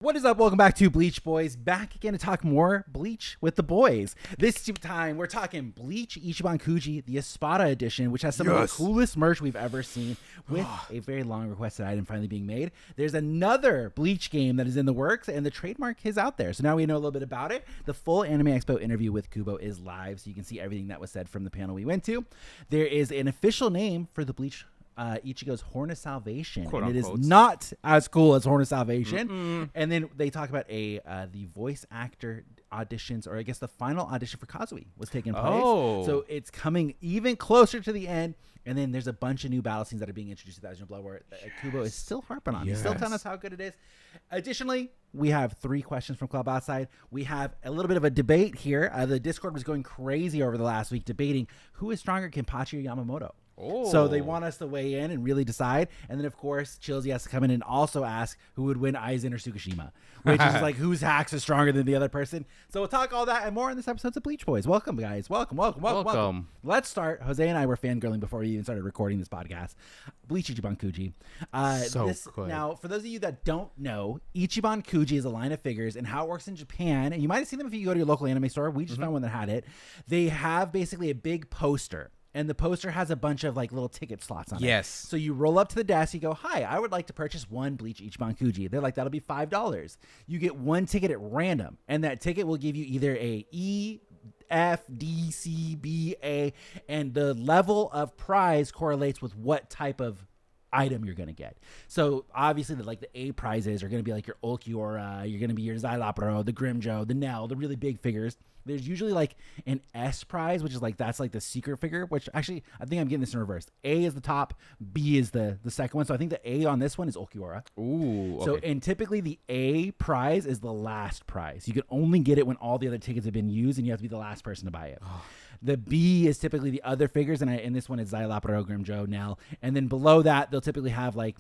What is up? Welcome back to Bleach Boys. Back again to talk more Bleach with the boys. This time we're talking Bleach Ichiban Kuji, the Espada edition, which has some of the coolest merch we've ever seen, with a very long requested item finally being made. There's another Bleach game that is in the works, and the trademark is out there. So now we know a little bit about it. The full Anime Expo interview with Kubo is live, so you can see everything that was said from the panel we went to. There is an official name for the Bleach Ichigo's Horn of Salvation, Quote, and it is unquote. Not as cool as Horn of Salvation. And then they talk about the voice actor auditions, or I guess the final audition for Kazui was taking place. So it's coming even closer to the end. And then there's a bunch of new battle scenes that are being introduced to Thousand Blood, where Kubo is still harping on. He's still telling us how good it is. Additionally, we have 3 questions from Club Outside. We have a little bit of a debate here. The Discord was going crazy over the last week debating who is stronger, Kenpachi or Yamamoto. So they want us to weigh in and really decide. And then, of course, Chillzy has to come in and also ask who would win Aizen or Tsukishima, which is like whose hacks is stronger than the other person. So we'll talk all that and more in this episode of Bleach Boys. Welcome, guys. Welcome. Let's start. Jose and I were fangirling before we even started recording this podcast. Bleach Ichiban Kuji. Good. Now, for those of you that don't know, Ichiban Kuji is a line of figures, and how it works in Japan, and you might have seen them if you go to your local anime store. We just found one that had it. They have basically a big poster. And the poster has a bunch of like little ticket slots on it. Yes. So you roll up to the desk, you go, "Hi, I would like to purchase one Bleach Ichiban Kuji." They're like, "That'll be $5." You get one ticket at random, and that ticket will give you either a E, F, D, C, B, A, and the level of prize correlates with what type of item you're going to get. So obviously the A prizes are going to be like your Ulquiorra, you're going to be your Szayelaporro, the Grimmjow, the Nell, the really big figures. There's usually like an S prize, which is like, that's like the secret figure, which actually I think I'm getting this in reverse. A is the top, B is the second one. So I think the A on this one is Ulquiorra. Ooh. Okay. So, and typically the A prize is the last prize. You can only get it when all the other tickets have been used, and you have to be the last person to buy it. The B is typically the other figures, and this one is Szayelaporro, Grimmjow, Nell. And then below that, they'll typically have like,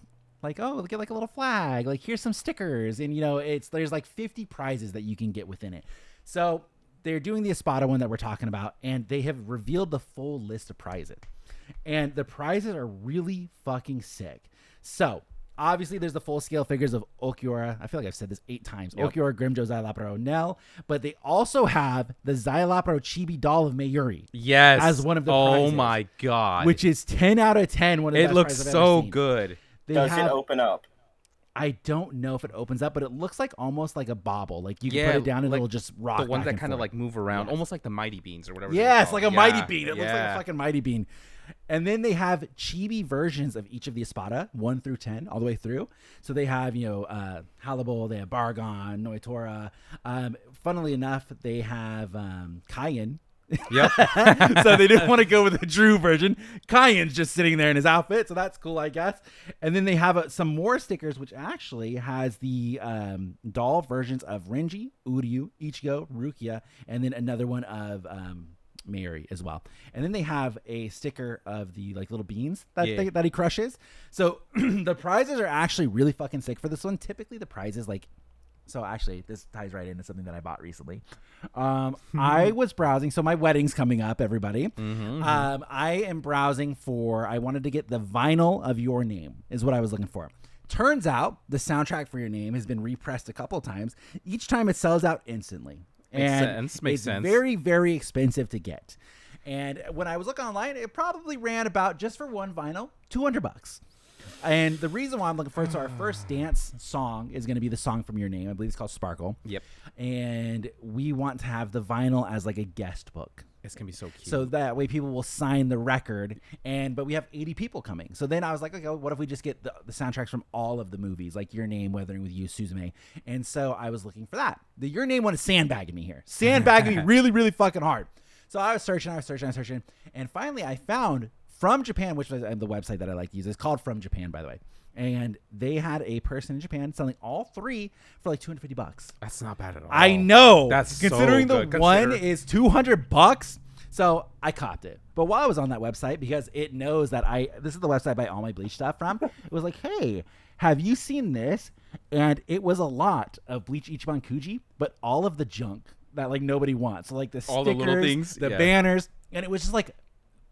oh, get like a little flag, like here's some stickers, and there's like 50 prizes that you can get within it. So they're doing the Espada one that we're talking about, and they have revealed the full list of prizes, and the prizes are really fucking sick. So obviously, there's the full scale figures of Ulquiorra. I feel like I've said this 8 times. Yep. Ulquiorra, Grimmjow, Szayelaporro, Nell. But they also have the Szayelaporro chibi doll of Mayuri. Yes. As one of the prizes. Oh my god. Which is 10 out of 10. One of the best looks prizes I've so ever seen. good. Does it open up? I don't know if it opens up, but it looks like almost like a bobble. Like you can put it down and it'll just rock. The ones back that kind of like move around, Yes. almost like the Mighty Beans or whatever. Yeah, it's like a Mighty Bean. It Yeah. looks like a fucking Mighty Bean. And then they have chibi versions of each of the Espada, 1 through 10, all the way through. So they have, Hannibal, they have Bargon, Noitora. Funnily enough, they have Kaien. Yep. So they didn't want to go with the Drew version. Kaien's just sitting there in his outfit, so that's cool, I guess. And then they have some more stickers, which actually has the doll versions of Renji, Uryu, Ichigo, Rukia, and then another one of Mayuri as well. And then they have a sticker of the like little beans that he crushes. So the prizes are actually really fucking sick for this one. Typically the prizes so actually this ties right into something that I bought recently. I was browsing. So my wedding's coming up, everybody. I am browsing I wanted to get the vinyl of Your Name is what I was looking for. Turns out the soundtrack for Your Name has been repressed a couple of times. Each time it sells out instantly. Makes it's sense. Very, very expensive to get. And when I was looking online, it probably ran about, just for one vinyl, $200. And the reason why I'm looking for it, so our first dance song is going to be the song from Your Name. I believe it's called Sparkle. Yep. And we want to have the vinyl as like a guest book. It's going to be so cute. So that way people will sign the record. But we have 80 people coming. So then I was like, okay, what if we just get the soundtracks from all of the movies, like Your Name, Weathering with You, Suzume. And so I was looking for that. The Your Name one is sandbagging me here. Sandbagging me really, really fucking hard. So I was searching. And finally I found From Japan, which was the website that I like to use. It's called From Japan, by the way. And they had a person in Japan selling all 3 for like $250. That's not bad at all. I know. That's considering so the good. one is $200. So I copped it. But while I was on that website, because it knows that this is the website I buy all my Bleach stuff from, it was like, hey, have you seen this? And it was a lot of Bleach Ichiban Kuji, but all of the junk that like nobody wants. So like the all stickers, the little things, the banners, and it was just like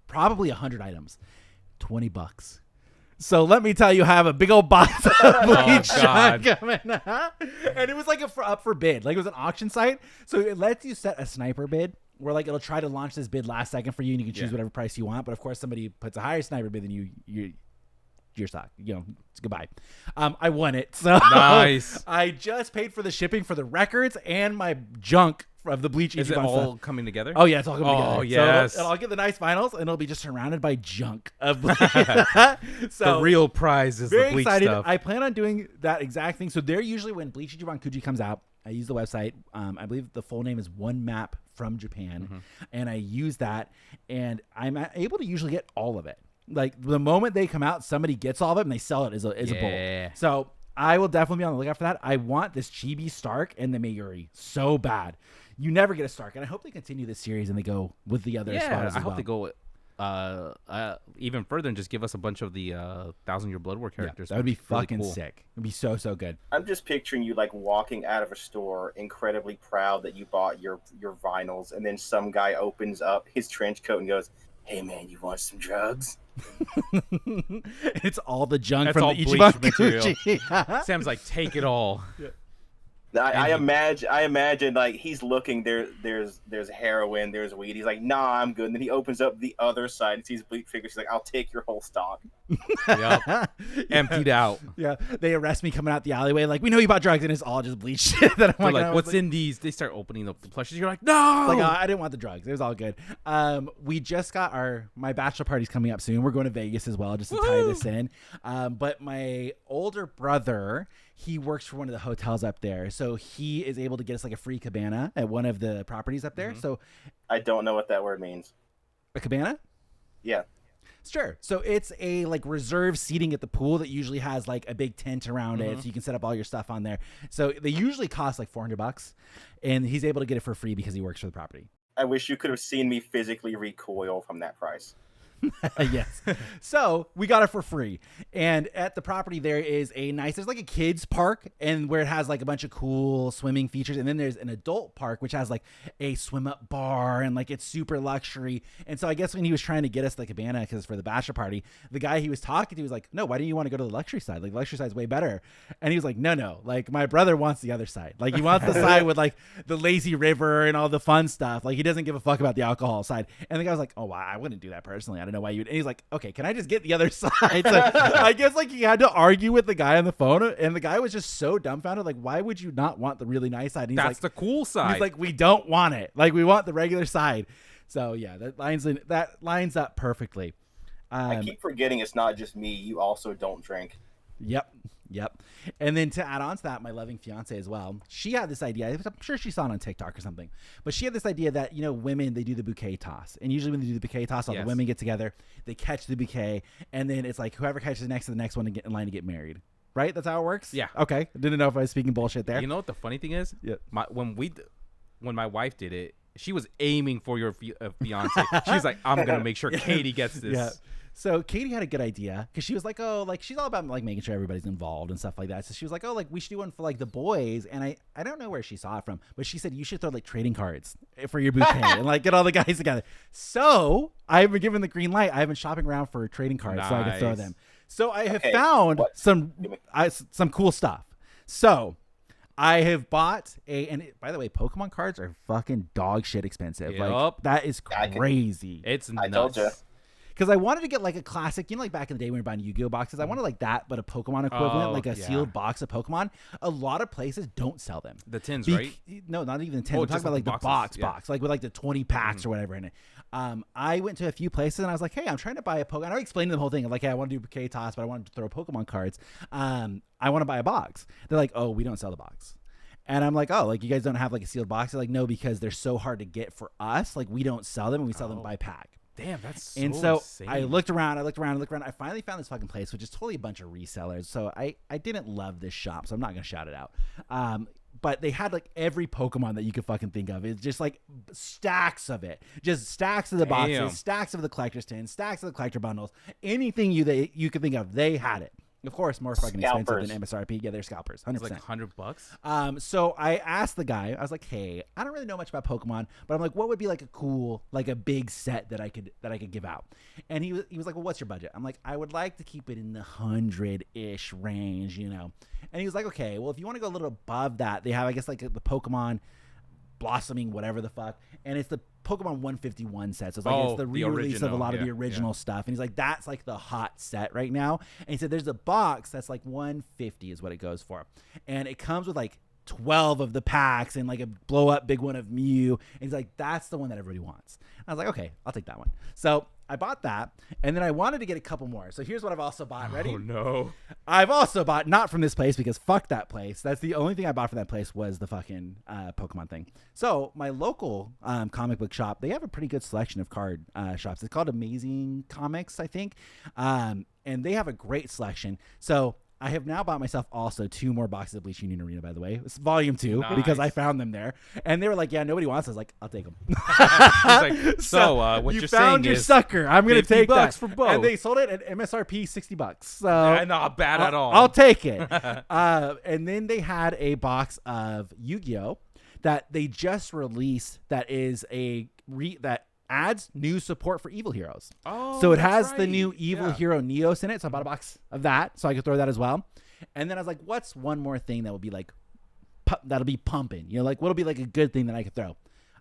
probably 100 items, $20. So let me tell you, I have a big old box of Bleach God. coming up. And it was like up for bid. Like it was an auction site. So it lets you set a sniper bid where like it'll try to launch this bid last second for you and you can choose whatever price you want. But of course, somebody puts a higher sniper bid than you're stuck. It's goodbye. I won it. So nice. I just paid for the shipping for the records and my junk of the Bleach. Is it Ichiban all stuff. coming together? Oh yeah, it's all coming together. Oh yes. So I'll get the nice vinyls and it'll be just surrounded by junk of Bleach. So the real prize is very the Bleach excited. stuff. I plan on doing that exact thing. So they're usually when Bleach Ichiban Kuji comes out, I use the website. I believe the full name is One Map from Japan, and I use that, and I'm able to usually get all of it. Like the moment they come out, somebody gets all of it and they sell it as a bulk. So I will definitely be on the lookout for that. I want this Chibi Stark and the Mayuri so bad. You never get a Stark, and I hope they continue this series and they go with the other Espadas I hope they go even further and just give us a bunch of the 1,000-Year Blood War characters. That would be really fucking cool. sick. It'd be so good. I'm just picturing you like walking out of a store, incredibly proud that you bought your vinyls, and then some guy opens up his trench coat and goes, "Hey man, you want some drugs?" It's all the junk That's from all the Bleach Ichiban material. Kuji. Sam's like, take it all. I imagine like he's looking there's heroin, there's weed. He's like, nah, I'm good. And then he opens up the other side and sees Bleach figures. He's like, I'll take your whole stock. Yep. Emptied out. Yeah, they arrest me coming out the alleyway. Like, we know you bought drugs, and it's all just Bleach shit. That I'm They're like, I was what's in these? They start opening up the plushes. You're like, no. Like, I didn't want the drugs. It was all good. We just got my bachelor party's coming up soon. We're going to Vegas as well, just to tie this in. But my older brother, he works for one of the hotels up there, so he is able to get us like a free cabana at one of the properties up there. So I don't know what that word means. a cabana? Yeah. Sure. So it's a like reserved seating at the pool that usually has like a big tent around it, so you can set up all your stuff on there. So they usually cost like $400, and he's able to get it for free because he works for the property. I wish you could have seen me physically recoil from that price. Yes. So we got it for free. And at the property there is there's like a kids park, and where it has like a bunch of cool swimming features. And then there's an adult park, which has like a swim up bar, and like it's super luxury. And so I guess when he was trying to get us the cabana, because for the bachelor party, the guy he was talking to was like, no, why do you want to go to the luxury side? Like the luxury side's way better. And he was like, no, like my brother wants the other side. Like he wants the side with like the lazy river and all the fun stuff. Like he doesn't give a fuck about the alcohol side. And the guy was like, oh, wow, I wouldn't do that personally. I don't know why you would. And he's like, okay, can I just get the other side? So I guess like he had to argue with the guy on the phone, and the guy was just so dumbfounded. Like, why would you not want the really nice side? And he's That's like, the cool side. He's like, we don't want it. Like, we want the regular side. So yeah, that lines up perfectly. I keep forgetting it's not just me. You also don't drink. Yep. And then to add on to that, my loving fiance as well, she had this idea. I'm sure she saw it on TikTok or something, but she had this idea that, women, they do the bouquet toss. And usually when they do the bouquet toss, all the women get together, they catch the bouquet, and then it's like whoever catches next to the next one to get in line to get married. Right? That's how it works? Yeah. Okay. Didn't know if I was speaking bullshit there. You know what the funny thing is? Yeah. When my wife did it, she was aiming for your fiance. She's like, I'm going to make sure Katie gets this. Yeah. So Katie had a good idea, because she was like, oh, like she's all about like making sure everybody's involved and stuff like that. So she was like, oh, like we should do one for like the boys. And I don't know where she saw it from, but she said you should throw like trading cards for your bouquet and like get all the guys together. So I've been given the green light. I've been shopping around for trading cards so I can throw them. So I have found some cool stuff. So I have bought by the way, Pokemon cards are fucking dog shit expensive. Yep. Like that is crazy. It's nuts. I told you. Because I wanted to get like a classic, like back in the day when we were buying Yu-Gi-Oh boxes, I wanted like that, but a Pokemon equivalent, like a sealed box of Pokemon. A lot of places don't sell them. The tins, right? No, not even the tins. I'm talking about like the box, like with like the 20 packs or whatever in it. I went to a few places and I was like, hey, I'm trying to buy a Pokemon. I explained to them the whole thing. I'm like, hey, I want to do bouquet toss, but I want to throw Pokemon cards. I want to buy a box. They're like, oh, we don't sell the box. And I'm like, oh, like you guys don't have like a sealed box? They're like, no, because they're so hard to get for us. Like we don't sell them, and we sell them by pack. Damn, that's so insane. I looked around. I finally found this fucking place, which is totally a bunch of resellers. So I didn't love this shop, so I'm not going to shout it out. But they had like every Pokemon that you could fucking think of. It's just like stacks of it. Just stacks of the boxes, stacks of the collector's tins, stacks of the collector bundles. Anything you could think of, they had it. Of course, more fucking expensive than MSRP. Yeah, they're scalpers, 100%. It's like $100. So I asked the guy. I was like, "Hey, I don't really know much about Pokemon, but I'm like, what would be like a cool, like a big set that I could give out?" And he was like, "Well, what's your budget?" I'm like, "I would like to keep it in the 100-ish range, you know." And he was like, "Okay, well, if you want to go a little above that, they have, I guess, like the Pokemon Blossoming, whatever the fuck, and it's the Pokemon 151 set. So it's like it's the re-release of a lot of the original stuff." And he's like, "That's like the hot set right now." And he said, "There's a box that's like 150 is what it goes for, and it comes with like 12 of the packs and like a blow up big one of Mew." And he's like, "That's the one that everybody wants." And I was like, "Okay, I'll take that one." So I bought that, and then I wanted to get a couple more. So here's what I've also bought. Ready? Oh no! I've also bought, not from this place because fuck that place. That's the only thing I bought from that place was the fucking Pokemon thing. So my local comic book shop, they have a pretty good selection of card shops. It's called Amazing Comics, I think, and they have a great selection. So I have now bought myself also 2 more boxes of Bleach Union Arena, by the way. It's volume 2 because I found them there. And they were like, "Yeah, nobody wants it." I was like, "I'll take them." Like, so what you you're found saying your is sucker. I'm going to take that. $50 for both. And they sold it at MSRP $60. So not bad at all. I'll take it. And then they had a box of Yu-Gi-Oh! That they just released that is that adds new support for Evil Heroes. Oh, so it has the new Evil Hero Neos in it. So I bought a box of that so I could throw that as well. And then I was like, what's one more thing that would be like, that'll be pumping? You know, like what'll be like a good thing that I could throw?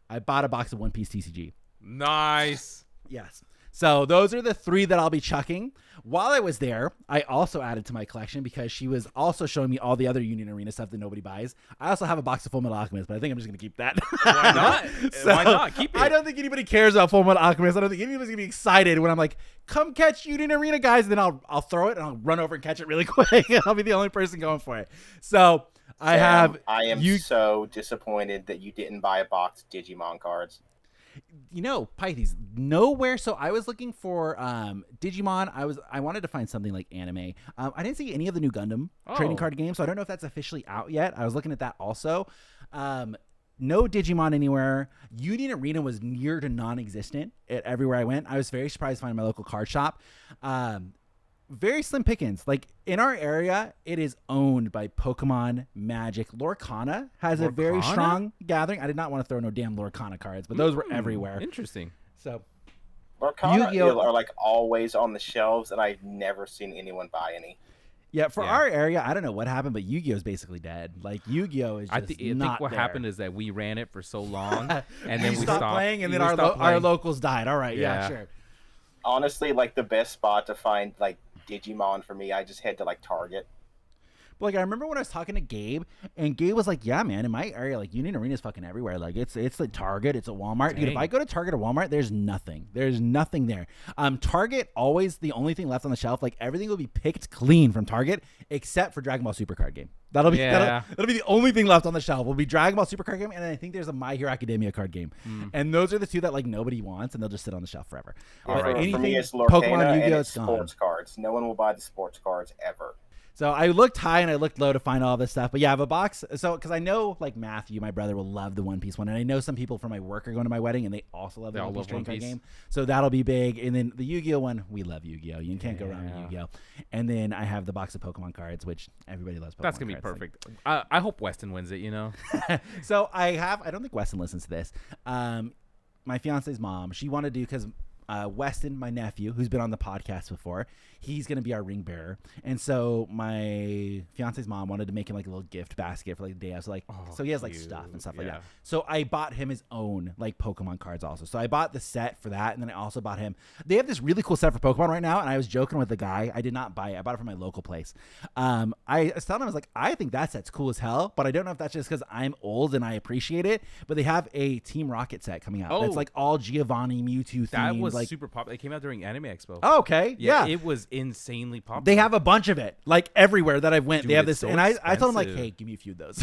I bought a box of One Piece TCG. Nice. Yes. So those are the 3 that I'll be chucking. While I was there, I also added to my collection because she was also showing me all the other Union Arena stuff that nobody buys. I also have a box of Full Metal Alchemist, but I think I'm just going to keep that. Why not? So, why not? Keep it. I don't think anybody cares about Full Metal Alchemist. I don't think anybody's going to be excited when I'm like, "Come catch Union Arena, guys." And then I'll throw it and I'll run over and catch it really quick. I'll be the only person going for it. So I am so disappointed that you didn't buy a box of Digimon cards. You know, Pythes, nowhere. So I was looking for Digimon. I wanted to find something like anime. I didn't see any of the new Gundam trading card games, so I don't know if that's officially out yet. I was looking at that also. No Digimon anywhere. Union Arena was near to non-existent everywhere I went. I was very surprised to find my local card shop. Very slim pickings. Like in our area, it is owned by Pokemon, Magic. Lorcana has a very strong gathering. I did not want to throw no damn Lorcana cards, but those were everywhere. Interesting. So Lorcana are like always on the shelves, and I've never seen anyone buy any. Yeah, for our area, I don't know what happened, but Yu-Gi-Oh is basically dead. Like Yu-Gi-Oh is just I think what happened is that we ran it for so long, and then we stopped playing, and then our locals died. All right, yeah, sure. Honestly, like the best spot to find like Digimon for me, I just head to like Target. But like I remember when I was talking to Gabe, and Gabe was like, "Yeah, man, in my area, like Union Arena is fucking everywhere. Like it's like Target, it's a Walmart. Dude, if I go to Target or Walmart, there's nothing. There's nothing there. Target always the only thing left on the shelf. Like everything will be picked clean from Target except for Dragon Ball Super Card Game. That'll be the only thing left on the shelf. Will be Dragon Ball Super Card Game, and I think there's a My Hero Academia card game. And those are the 2 that like nobody wants, and they'll just sit on the shelf forever. But for me, it's Lorcana and it's sports cards. No one will buy the sports cards ever. So I looked high and I looked low to find all this stuff. But yeah, I have a box. So because I know like Matthew, my brother, will love the One Piece one. And I know some people from my work are going to my wedding and they also love the One Piece trading card game. So that'll be big. And then the Yu-Gi-Oh one, we love Yu-Gi-Oh. You can't go wrong with Yu-Gi-Oh. And then I have the box of Pokemon cards, which everybody loves Pokemon That's going to be perfect. I hope Weston wins it, you know? So I don't think Weston listens to this. My fiance's mom, she wanted to do, because Weston, my nephew, who's been on the podcast before, he's going to be our ring bearer. And so my fiance's mom wanted to make him like a little gift basket for like the day. So so he has like stuff and stuff like that. So I bought him his own like Pokemon cards also. So I bought the set for that. And then I also bought him, they have this really cool set for Pokemon right now. And I was joking with the guy. I did not buy it. I bought it from my local place. I was telling him, I was like, I think that set's cool as hell, but I don't know if that's just because I'm old and I appreciate it. But they have a Team Rocket set coming out. That's like all Giovanni, Mewtwo themed. That was like super popular. It came out during Anime Expo. Oh, okay. Yeah. It was insanely popular. They have a bunch of it, like everywhere that I've went. Dude, they have this, so and I told them like, hey, give me a few of those.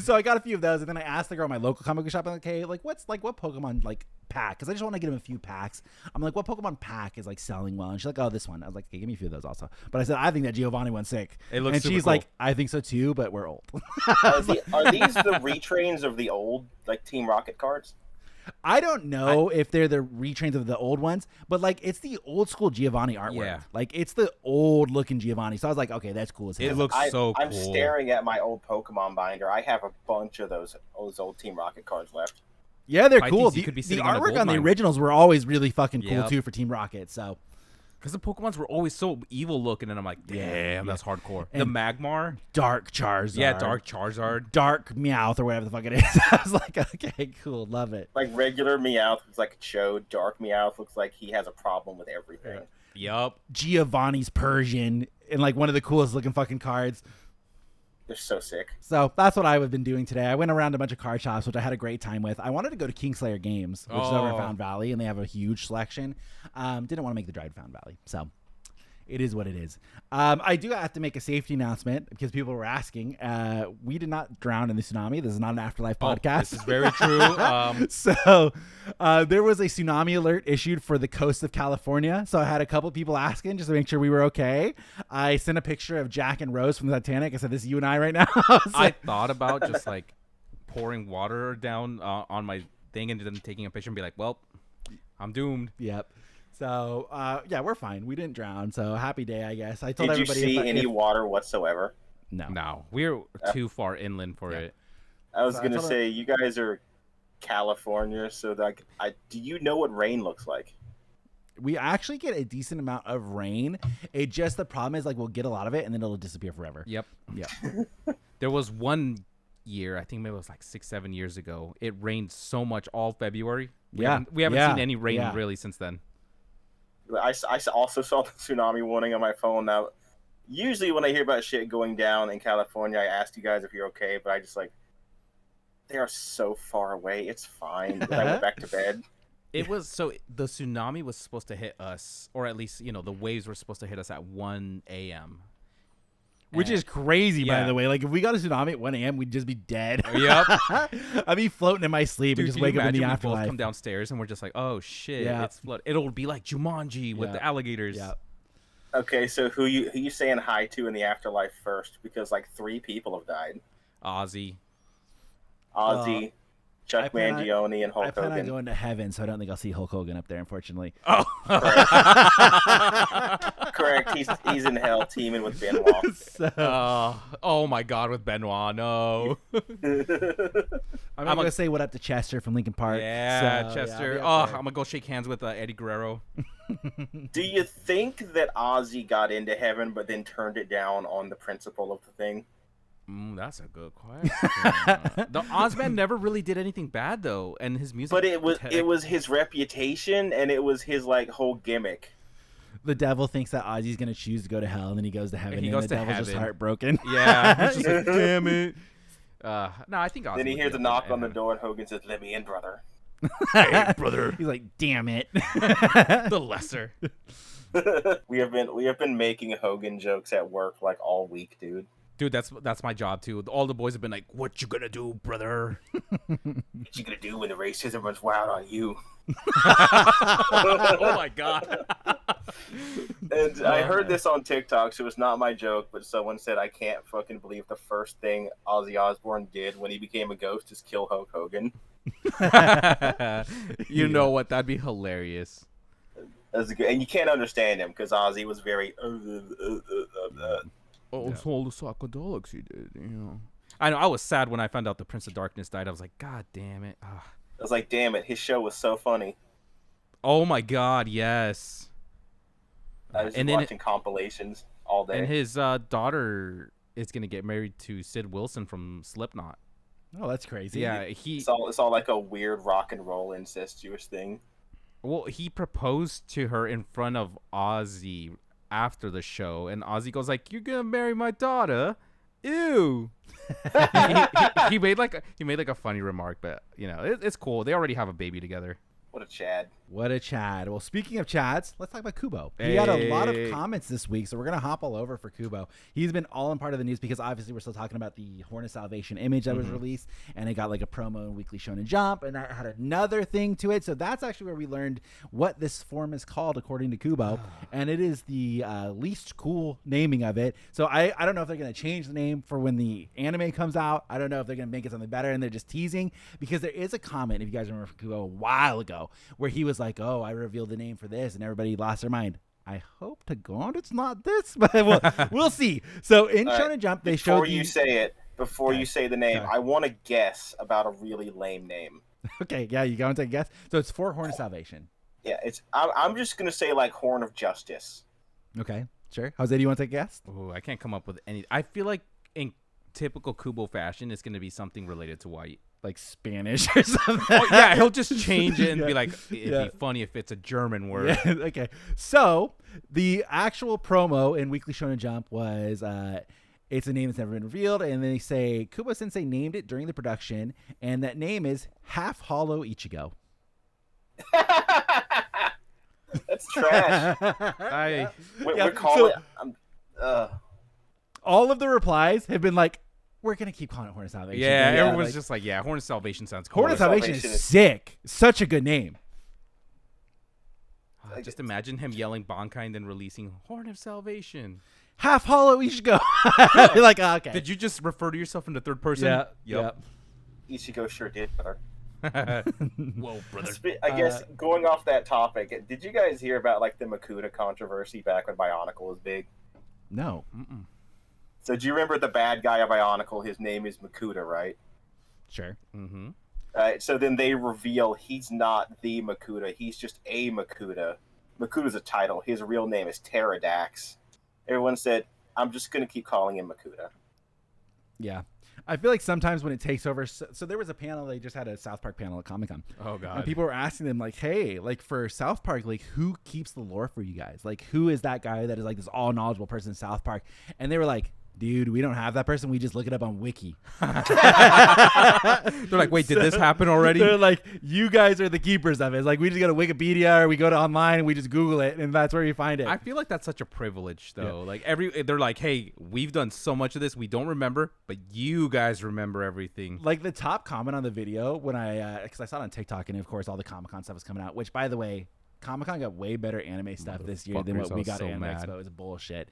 so I got a few of those, and then I asked the girl at my local comic book shop, I'm like, hey, like what Pokemon like pack? Because I just want to get him a few packs. I'm like, what Pokemon pack is like selling well? And she's like, oh, this one. I was like, hey, give me a few of those also. But I said, I think that Giovanni one's sick. It looks. And she's cool. like, I think so too, but we're old. Are these the retrains of the old like Team Rocket cards? I don't know if they're the retrains of the old ones, but like it's the old school Giovanni artwork. Yeah. Like it's the old looking Giovanni. So I was like, okay, that's cool as hell. It looks so cool. I'm staring at my old Pokemon binder. I have a bunch of those old Team Rocket cards left. Yeah, they're I cool. think you The could be sitting on a artwork gold on the mine. originals were always really fucking cool Yep. too for Team Rocket. So Because the Pokemons were always so evil looking, and I'm like, damn, that's hardcore. The And Magmar, Dark Charizard. yeah, Dark Charizard. Dark Meowth or whatever the fuck it is. I was like, okay, cool, love it. Like regular Meowth looks like a chode. Dark Meowth looks like he has a problem with everything. Yup. Giovanni's Persian and like one of the coolest looking fucking cards. They're so sick. So that's what I've been doing today. I went around a bunch of card shops, which I had a great time with. I wanted to go to Kingslayer Games, which is over in Fountain Valley, and they have a huge selection. Didn't want to make the drive to Fountain Valley, so it is what it is. I do have to make a safety announcement because people were asking. We did not drown in the tsunami. This is not an Afterlife podcast. This is very true. So there was a tsunami alert issued for the coast of California. So I had a couple people asking just to make sure we were okay. I sent a picture of Jack and Rose from the Titanic. I said, this is you and I right now. I thought about just like pouring water down on my thing and then taking a picture and be like, well, I'm doomed. Yep. So, yeah, we're fine. We didn't drown. So happy day, I guess. I told Did you everybody. see if I- any if- water whatsoever? No. No, we're too far inland for it. I was So I gonna told say you guys are California, so like, do you know what rain looks like? We actually get a decent amount of rain. It just, the problem is like we'll get a lot of it and then it'll disappear forever. Yep. Yeah. There was one year, I think maybe it was like 6-7 years ago. It rained so much all February. We haven't seen any rain really since then. I also saw the tsunami warning on my phone. Now, usually when I hear about shit going down in California, I ask you guys if you're okay, but I just like, they are so far away. It's fine. And I went back to bed. It was so the tsunami was supposed to hit us, or at least the waves were supposed to hit us at 1 a.m. Which is crazy, by Yeah. the way. Like, if we got a tsunami at 1 a.m., we'd just be dead. Yep. I'd be floating in my sleep and Dude, just can wake you up in the imagine we both afterlife. come downstairs and we're just like, oh shit, Yeah. it's flood. It'll be like Jumanji with Yeah. the alligators. Yeah. Okay, so who you saying hi to in the afterlife first? Because like 3 people have died. Ozzy. Ozzy, I Chuck plan on- Mangione, and I Hulk plan on Hogan. going to heaven, so I don't think I'll see Hulk Hogan up there, unfortunately. Oh. Correct. He's in hell teaming with Benoit. So, Oh my God, with Benoit, no. I'm going to say what up to Chester from Lincoln Park. Yeah, So, Chester. I'll I'm be up gonna go shake hands with Eddie Guerrero. Do you think that Ozzy got into heaven but then turned it down on the principle of the thing? That's a good question. The Ozman never really did anything bad though, and his music. But it was his reputation and it was his like whole gimmick. The devil thinks that Ozzy's going to choose to go to hell, and then he goes to heaven, he and goes the to devil's just heaven. heartbroken. Yeah, he's just like, damn it. No, I think Ozzy. Then he would hears be a okay knock in on the heaven. door and Hogan says, "Let me in, brother." Hey, brother. He's like, damn it. The lesser. we have been making Hogan jokes at work like all week, dude. Dude, that's my job too. All the boys have been like, "What you gonna do, brother?" What you gonna do when the racism runs wild on you? Oh my God. And I heard this on TikTok, so it's not my joke, but someone said, I can't fucking believe the first thing Ozzy Osbourne did when he became a ghost is kill Hulk Hogan. You know what? That'd be hilarious. That's good. And you can't understand him because Ozzy was very. Oh, it's all the psychedelics he did, I know. I was sad when I found out the Prince of Darkness died. I was like, God damn it. I was like, damn it, his show was so funny. Oh my God, yes. I was And just then watching compilations all day. And his daughter is gonna get married to Sid Wilson from Slipknot. Oh, that's crazy. Yeah, it's all like a weird rock and roll incestuous thing. Well, he proposed to her in front of Ozzy after the show, and Ozzy goes like, "You're gonna marry my daughter? Ew." he made like a funny remark, but it's cool. They already have a baby together. What a Chad. What a Chad. Well, speaking of Chads, let's talk about Kubo. He had a lot of comments this week, so we're going to hop all over for Kubo. He's been all in part of the news because obviously we're still talking about the Horn of Salvation image that was released, and it got like a promo in Weekly Shonen Jump, and that had another thing to it. So that's actually where we learned what this form is called according to Kubo, and it is the least cool naming of it. So I don't know if they're going to change the name for when the anime comes out. I don't know if they're going to make it something better, and they're just teasing, because there is a comment, if you guys remember from Kubo a while ago, where he was like, oh, I revealed the name for this, and everybody lost their mind. I hope to God it's not this, but we'll see. So in Shonen Jump, they showed before you say the name, I want to guess about a really lame name. Okay, yeah, you go and take a guess. So it's for Horn of Salvation. Yeah, I'm just gonna say like Horn of Justice. Okay, sure. Jose, do you want to take a guess? Oh, I can't come up with any. I feel like in typical Kubo fashion, it's gonna be something related to white. Like Spanish or something. Oh, yeah, he'll just change it and be like, it'd be funny if it's a German word. Yeah, okay. So the actual promo in Weekly Shonen Jump was it's a name that's never been revealed, and then they say Kubo Sensei named it during the production, and that name is Half Hollow Ichigo. That's trash. We're calling it. All of the replies have been like, we're going to keep calling it Horn of Salvation. Yeah, everyone's just like, yeah, Horn of Salvation sounds cool. Horn of Salvation is sick. Such a good name. Just imagine him yelling Bankai and then releasing Horn of Salvation. Half Hollow Ichigo. You're like, oh, okay. Did you just refer to yourself in the third person? Yeah. Yep. Ichigo sure did, brother. Whoa, brother. I guess going off that topic, did you guys hear about like the Makuta controversy back when Bionicle was big? No. So do you remember the bad guy of Bionicle? His name is Makuta, right? Sure. Mm-hmm. So then they reveal he's not the Makuta. He's just a Makuta. Makuta's a title. His real name is Pterodax. Everyone said, I'm just going to keep calling him Makuta. Yeah. I feel like sometimes when it takes over, so there was a panel, they just had a South Park panel at Comic-Con. Oh, God. And people were asking them, like, hey, like for South Park, like who keeps the lore for you guys? Like who is that guy that is like this all knowledgeable person in South Park? And they were like, dude, we don't have that person. We just look it up on Wiki. They're like, wait, did this happen already? They're like, you guys are the keepers of it. It's like, we just go to Wikipedia or we go to online and we just Google it, and that's where you find it. I feel like that's such a privilege, though. Yeah. Like they're like, hey, we've done so much of this, we don't remember, but you guys remember everything. Like the top comment on the video when because I saw it on TikTok, and of course all the Comic-Con stuff was coming out, which by the way, Comic-Con got way better anime stuff this year than what we got at Anime Expo. It was bullshit.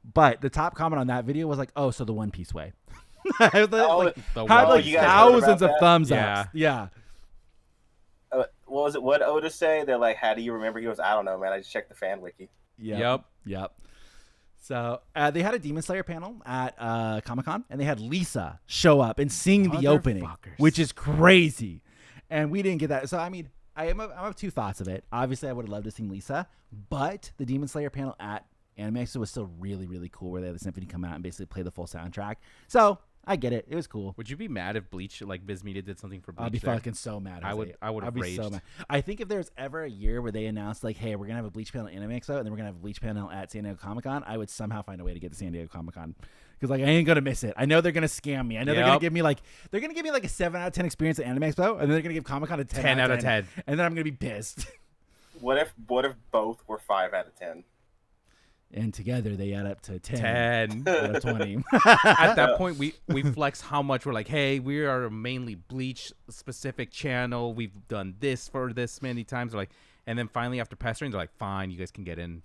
But the top comment on that video was like, "Oh, so the One Piece way." Had thousands of thumbs ups. Yeah. What was it? What Oda say? They're like, "How do you remember?" He goes, "I don't know, man. I just checked the fan wiki." Yep. So they had a Demon Slayer panel at Comic-Con, and they had Lisa show up and sing the opening, which is crazy. And we didn't get that. So I mean, I have two thoughts of it. Obviously, I would have loved to sing Lisa, but the Demon Slayer panel at Anime Expo was still really, really cool, where they had the symphony come out and basically play the full soundtrack. So I get it; it was cool. Would you be mad if Bleach, like Viz Media, did something for Bleach? I'd be fucking so mad. I would have raged. So mad. I think if there's ever a year where they announced like, "Hey, we're gonna have a Bleach panel at Anime Expo, and then we're gonna have a Bleach panel at San Diego Comic-Con," I would somehow find a way to get to San Diego Comic-Con. Because like I ain't gonna miss it. I know they're gonna scam me. I know they're gonna give me like a 7 out of 10 experience at Anime Expo, and then they're gonna give Comic-Con a 10 out of 10, and then I'm gonna be pissed. What if both were 5 out of 10? And together they add up to 10 out of 20. At that point, we flex how much we're like, hey, we are a mainly Bleach specific channel. We've done this for this many times. We're like, and then finally after pestering, they're like, fine, you guys can get in.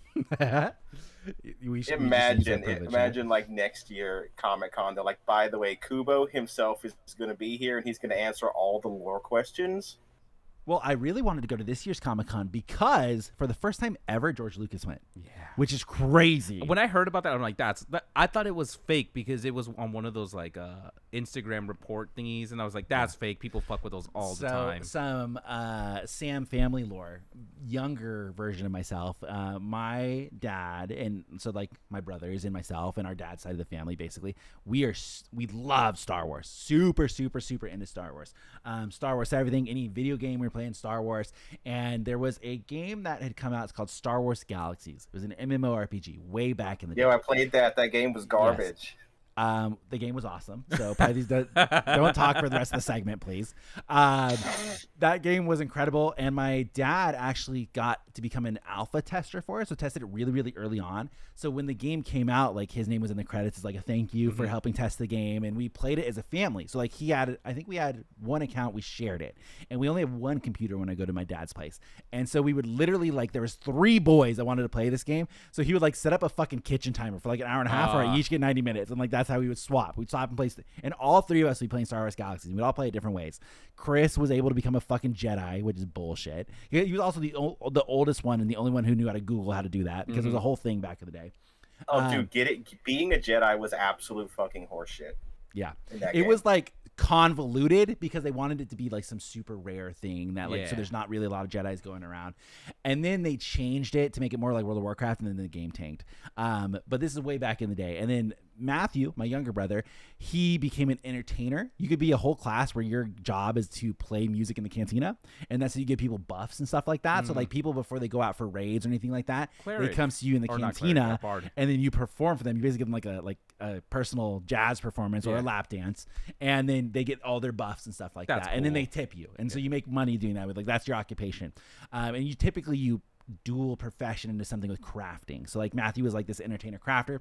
Imagine like next year Comic-Con, they're like, by the way, Kubo himself is going to be here and he's going to answer all the lore questions. Well, I really wanted to go to this year's Comic-Con because for the first time ever, George Lucas went. Yeah. Which is crazy. When I heard about that, I'm like, I thought it was fake because it was on one of those like Instagram report thingies, and I was like, that's fake. People fuck with those all the time. Some Sam family lore, younger version of myself. My dad, and so like my brothers and myself and our dad's side of the family, basically, we love Star Wars. Super, super, super into Star Wars. Star Wars everything, any video game we're playing Star Wars. And there was a game that had come out. It's called Star Wars Galaxies. It was an MMORPG way back in the day. Yeah, I played that. That game was garbage. Yes. The game was awesome. So Pythes, don't talk for the rest of the segment, please. That game was incredible, and my dad actually got to become an alpha tester for it, so tested it really, really early on. So when the game came out, like his name was in the credits as like a thank you for helping test the game, and we played it as a family. So like I think we had one account, we shared it, and we only have one computer when I go to my dad's place. And so we would literally like there was 3 boys that wanted to play this game, so he would like set up a fucking kitchen timer for like an hour and a half, where I each get 90 minutes, and like that's how we would swap. We'd swap and play, and all 3 of us would be playing Star Wars Galaxies. We'd all play it different ways. Chris was able to become a fucking Jedi, which is bullshit. He was also the oldest one and the only one who knew how to Google how to do that, because it was a whole thing back in the day. Oh, dude, get it? Being a Jedi was absolute fucking horseshit. Yeah, it was like convoluted because they wanted it to be like some super rare thing that like so there's not really a lot of Jedis going around, and then they changed it to make it more like World of Warcraft, and then the game tanked. But this is way back in the day, and then Matthew, my younger brother, he became an entertainer. You could be a whole class where your job is to play music in the cantina, and that's how you give people buffs and stuff like that. So like people before they go out for raids or anything like that, they come to you in the cantina, and then you perform for them. You basically give them like a personal jazz performance or a lap dance, and then they get all their buffs and stuff like that, and then they tip you, and so you make money doing that with like that's your occupation, and you typically dual profession into something with crafting. So like Matthew was like this entertainer crafter.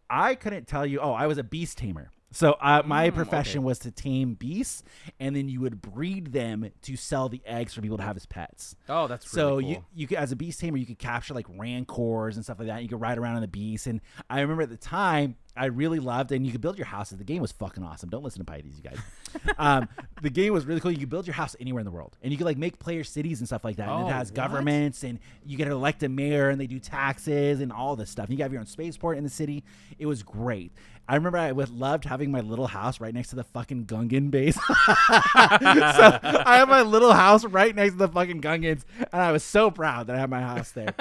I couldn't tell you. I was a beast tamer. So my profession was to tame beasts, and then you would breed them to sell the eggs for people to have as pets. Oh, that's really cool. So you could, as a beast tamer, you could capture like rancors and stuff like that. You could ride around on the beast. And I remember at the time, I really loved, and you could build your houses. The game was fucking awesome. Don't listen to Pythes, you guys. The game was really cool. You could build your house anywhere in the world, and you could like make player cities and stuff like that. And it has governments, and you get to elect a mayor, and they do taxes and all this stuff. And you got your own spaceport in the city. It was great. I remember I loved having my little house right next to the fucking Gungan base. So I have my little house right next to the fucking Gungans, and I was so proud that I had my house there.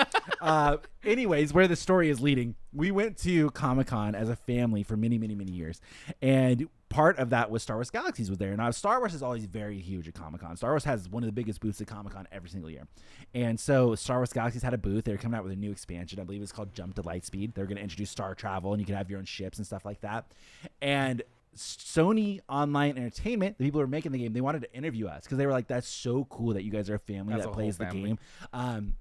Anyways, where the story is leading, we went to Comic-Con as a family for many, many, many years, and part of that was Star Wars Galaxies was there. Now, Star Wars is always very huge at Comic-Con. Star Wars has one of the biggest booths at Comic-Con every single year. And so Star Wars Galaxies had a booth. They were coming out with a new expansion. I believe it's called Jump to Lightspeed. They were going to introduce star travel, and you could have your own ships and stuff like that. And Sony Online Entertainment, the people who were making the game, they wanted to interview us because they were like, that's so cool that you guys are a family that plays the game.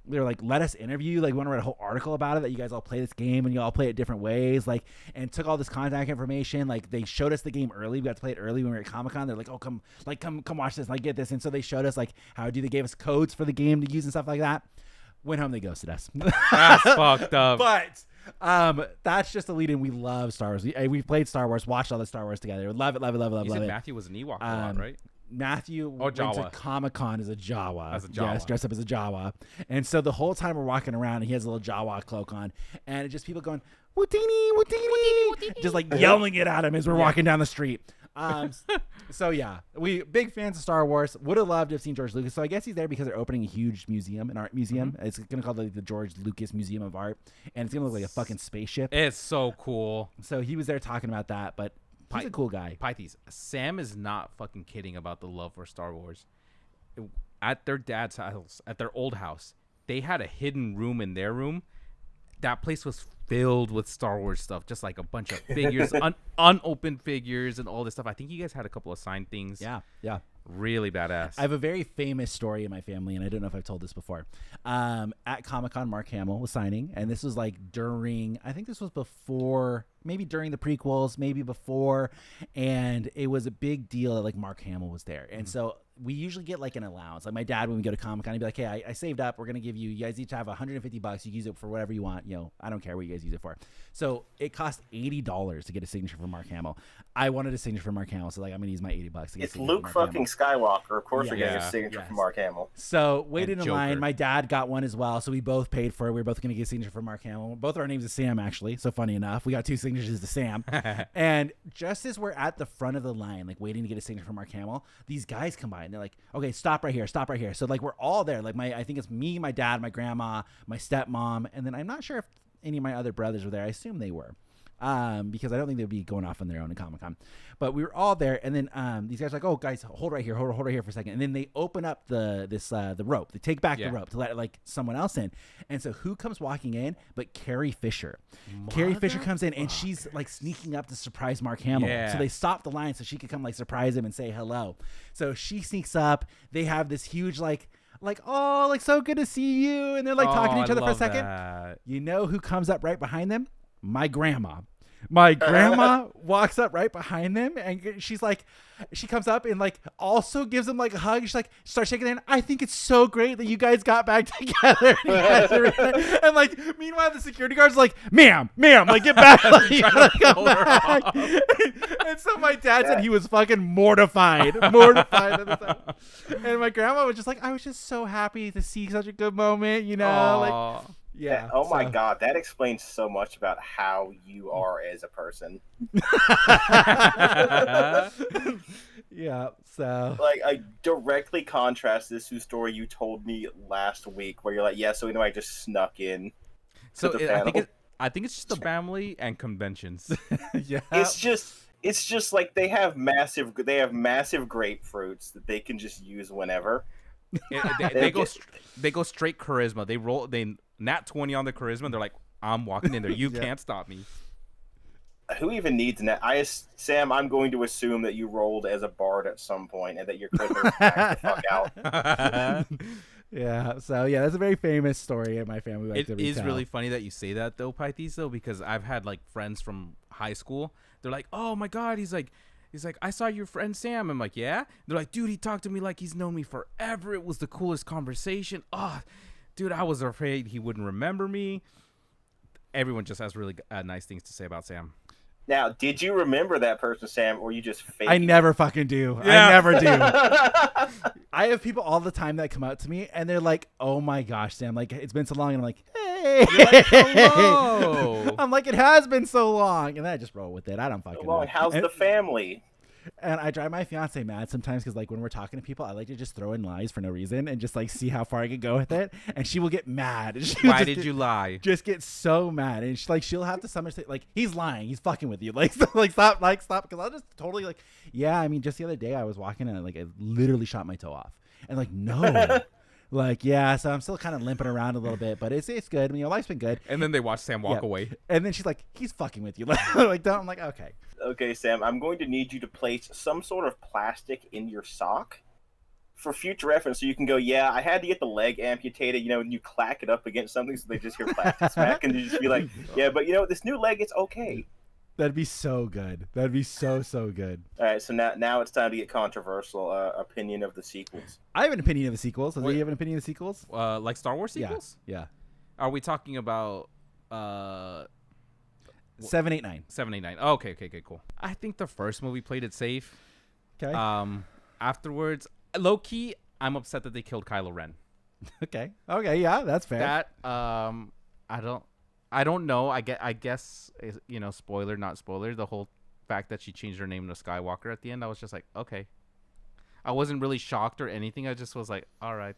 They were like, let us interview you. Like, we want to write a whole article about it, that you guys all play this game and you all play it different ways. Like, and took all this contact information. Like, they showed us the game early. We got to play it early when we were at Comic-Con. They're like, oh, come watch this. Like, get this. And so they showed us like how to do. They gave us codes for the game to use and stuff like that. Went home, they ghosted us. That's fucked up. But that's just a lead in. We love Star Wars. We played Star Wars, watched all the Star Wars together. Love it. You said Matthew was an Ewok a lot, right? Matthew went to Comic-Con as a Jawa. Yes, dressed up as a Jawa. And so the whole time we're walking around, and he has a little Jawa cloak on, and it's just people going, Wootini, Wootini, just like yelling it at him as we're walking down the street. So yeah, we big fans of Star Wars. Would have loved to have seen George Lucas. So I guess he's there because they're opening a huge museum, an art museum. It's gonna call the George Lucas Museum of Art, and it's gonna look like a fucking spaceship. It's so cool. So he was there talking about that, but he's a cool guy. Pythes, Sam is not fucking kidding about the love for Star Wars. At their dad's house, at their old house, they had a hidden room in their room. That place was filled with Star Wars stuff, just like a bunch of figures, unopened figures and all this stuff. I think you guys had a couple of signed things. Yeah. Really badass. I have a very famous story in my family, and I don't know if I've told this before. At Comic-Con, Mark Hamill was signing, and this was like I think this was before, maybe during the prequels, maybe before, and it was a big deal that like Mark Hamill was there. And so we usually get like an allowance. Like my dad, when we go to Comic-Con, he'd be like, hey, I saved up. We're going to give you guys each have $150. You can use it for whatever you want. I don't care what you guys use it for. So it cost $80 to get a signature from Mark Hamill. I wanted a signature from Mark Hamill, so like I'm going to use my $80 to get it's Luke fucking Skywalker. Of course, we're getting a signature from Mark Hamill. So waited in line. My dad got one as well, so we both paid for it. We were both going to get a signature from Mark Hamill. Both our names are Sam, actually. So funny enough, we got 2 signatures to Sam. And just as we're at the front of the line, like waiting to get a signature from Mark Hamill, these guys come by and they're like, okay, stop right here. So like we're all there. Like I think it's me, my dad, my grandma, my stepmom, and then I'm not sure if any of my other brothers were there. I assume they were. because I don't think they'd be going off on their own in Comic-Con. But we were all there, and then these guys are like, oh, guys, hold right here for a second. And then they open up the rope. They take back the rope to let like someone else in. And so who comes walking in but Carrie Fisher? Carrie Fisher comes in, and she's like sneaking up to surprise Mark Hamill. Yeah. So they stop the line so she could come like surprise him and say hello. So she sneaks up. They have this huge like, oh, like, so good to see you. And they're like talking to each other for a second. That. You know who comes up right behind them? My grandma. My grandma walks up right behind them, and she's like, she comes up and like also gives them like a hug. She's like, starts shaking their hand. I think it's so great that you guys got back together. And like, meanwhile, the security guard's like, ma'am, like, get back. Like, you gotta come back. And so my dad said he was fucking mortified at the time. And my grandma was just like, I was just so happy to see such a good moment, you know. Aww. Like, yeah. Oh my God, that explains so much about how you are as a person. Yeah. So like, I directly contrast this to the story you told me last week, where you're like, yeah, so anyway, I just snuck in. So I think it's just the family and conventions. yeah. It's just like they have massive grapefruits that they can just use whenever. They go straight charisma. They nat 20 on the charisma. And they're like, I'm walking in there. You can't stop me. Who even needs nat? Sam, I'm going to assume that you rolled as a bard at some point and that your charisma was maxed the fuck out. Yeah. So yeah, that's a very famous story in my family. It is really funny that you say that though, Pythes, though, because I've had like friends from high school. They're like, oh my God, he's like, I saw your friend Sam. I'm like, yeah? They're like, dude, he talked to me like he's known me forever. It was the coolest conversation. Oh, dude, I was afraid he wouldn't remember me. Everyone just has really nice things to say about Sam. Now, did you remember that person, Sam, or you just fake? I never fucking do. Yeah. I never do. I have people all the time that come out to me, and they're like, oh my gosh, Sam, like, it's been so long. And I'm like, hey. You're like, hello. I'm like, it has been so long. And then I just roll with it. I don't fucking know. How's the family? And I drive my fiance mad sometimes because, like, when we're talking to people, I like to just throw in lies for no reason and just, like, see how far I can go with it. And she will get mad. Why did you lie? Just get so mad. And she'll have to say, like, he's lying. He's fucking with you. Like, stop. Because I'll just totally, like, yeah, I mean, just the other day I was walking and, like, I literally shot my toe off. And, like, no. Like, yeah, so I'm still kind of limping around a little bit, but it's good. I mean, life's been good. And then they watch Sam walk away. And then she's like, he's fucking with you. Like, don't. I'm like, okay. Okay, Sam, I'm going to need you to place some sort of plastic in your sock for future reference, so you can go, yeah, I had to get the leg amputated, you know, and you clack it up against something so they just hear plastic smack, and you just be like, yeah, but you know, this new leg, it's okay. That'd be so good. That'd be so good. All right, so now it's time to get controversial. Opinion of the sequels. I have an opinion of the sequels. Do you have an opinion of the sequels? Like Star Wars sequels? Yeah. Are we talking about 7, 8, 9? 7, 8, 9. Oh, okay, cool. I think the first movie played it safe. Okay. Afterwards, low key, I'm upset that they killed Kylo Ren. Okay, yeah, that's fair. That I don't know. I guess, you know, spoiler, not spoiler. The whole fact that she changed her name to Skywalker at the end, I was just like, okay. I wasn't really shocked or anything. I just was like, all right.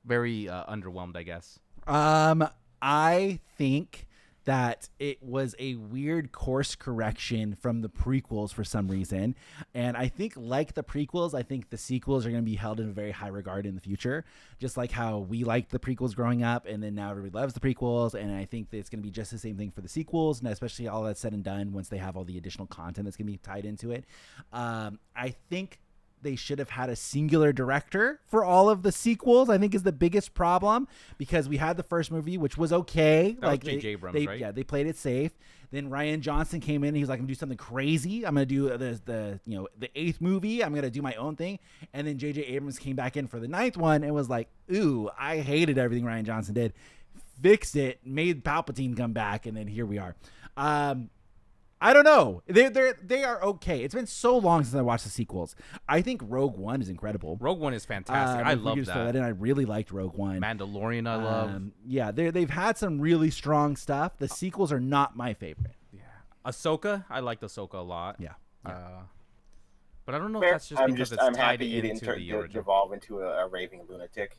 Very underwhelmed, I guess. I think that it was a weird course correction from the prequels for some reason. And I think, like the prequels, I think the sequels are going to be held in a very high regard in the future. Just like how we liked the prequels growing up, and then now everybody loves the prequels. And I think that it's going to be just the same thing for the sequels, and especially all that's said and done once they have all the additional content that's going to be tied into it. I think they should have had a singular director for all of the sequels, I think, is the biggest problem, because we had the first movie, which was okay. That was J.J. Abrams, right? Yeah, they played it safe. Then Rian Johnson came in and he was like, I'm going to do something crazy. I'm going to do the 8th movie. I'm going to do my own thing. And then J.J. Abrams came back in for the 9th one and was like, ooh, I hated everything Rian Johnson did. Fixed it, made Palpatine come back, and then here we are. I don't know. They are okay. It's been so long since I watched the sequels. I think Rogue One is incredible. Rogue One is fantastic. I love that. And I really liked Rogue One. Mandalorian, I love. Yeah, they've had some really strong stuff. The sequels are not my favorite. Yeah, Ahsoka, I liked Ahsoka a lot. Yeah. But I don't know if that's just because I'm it's tied happy you into didn't the original. evolve into a raving lunatic.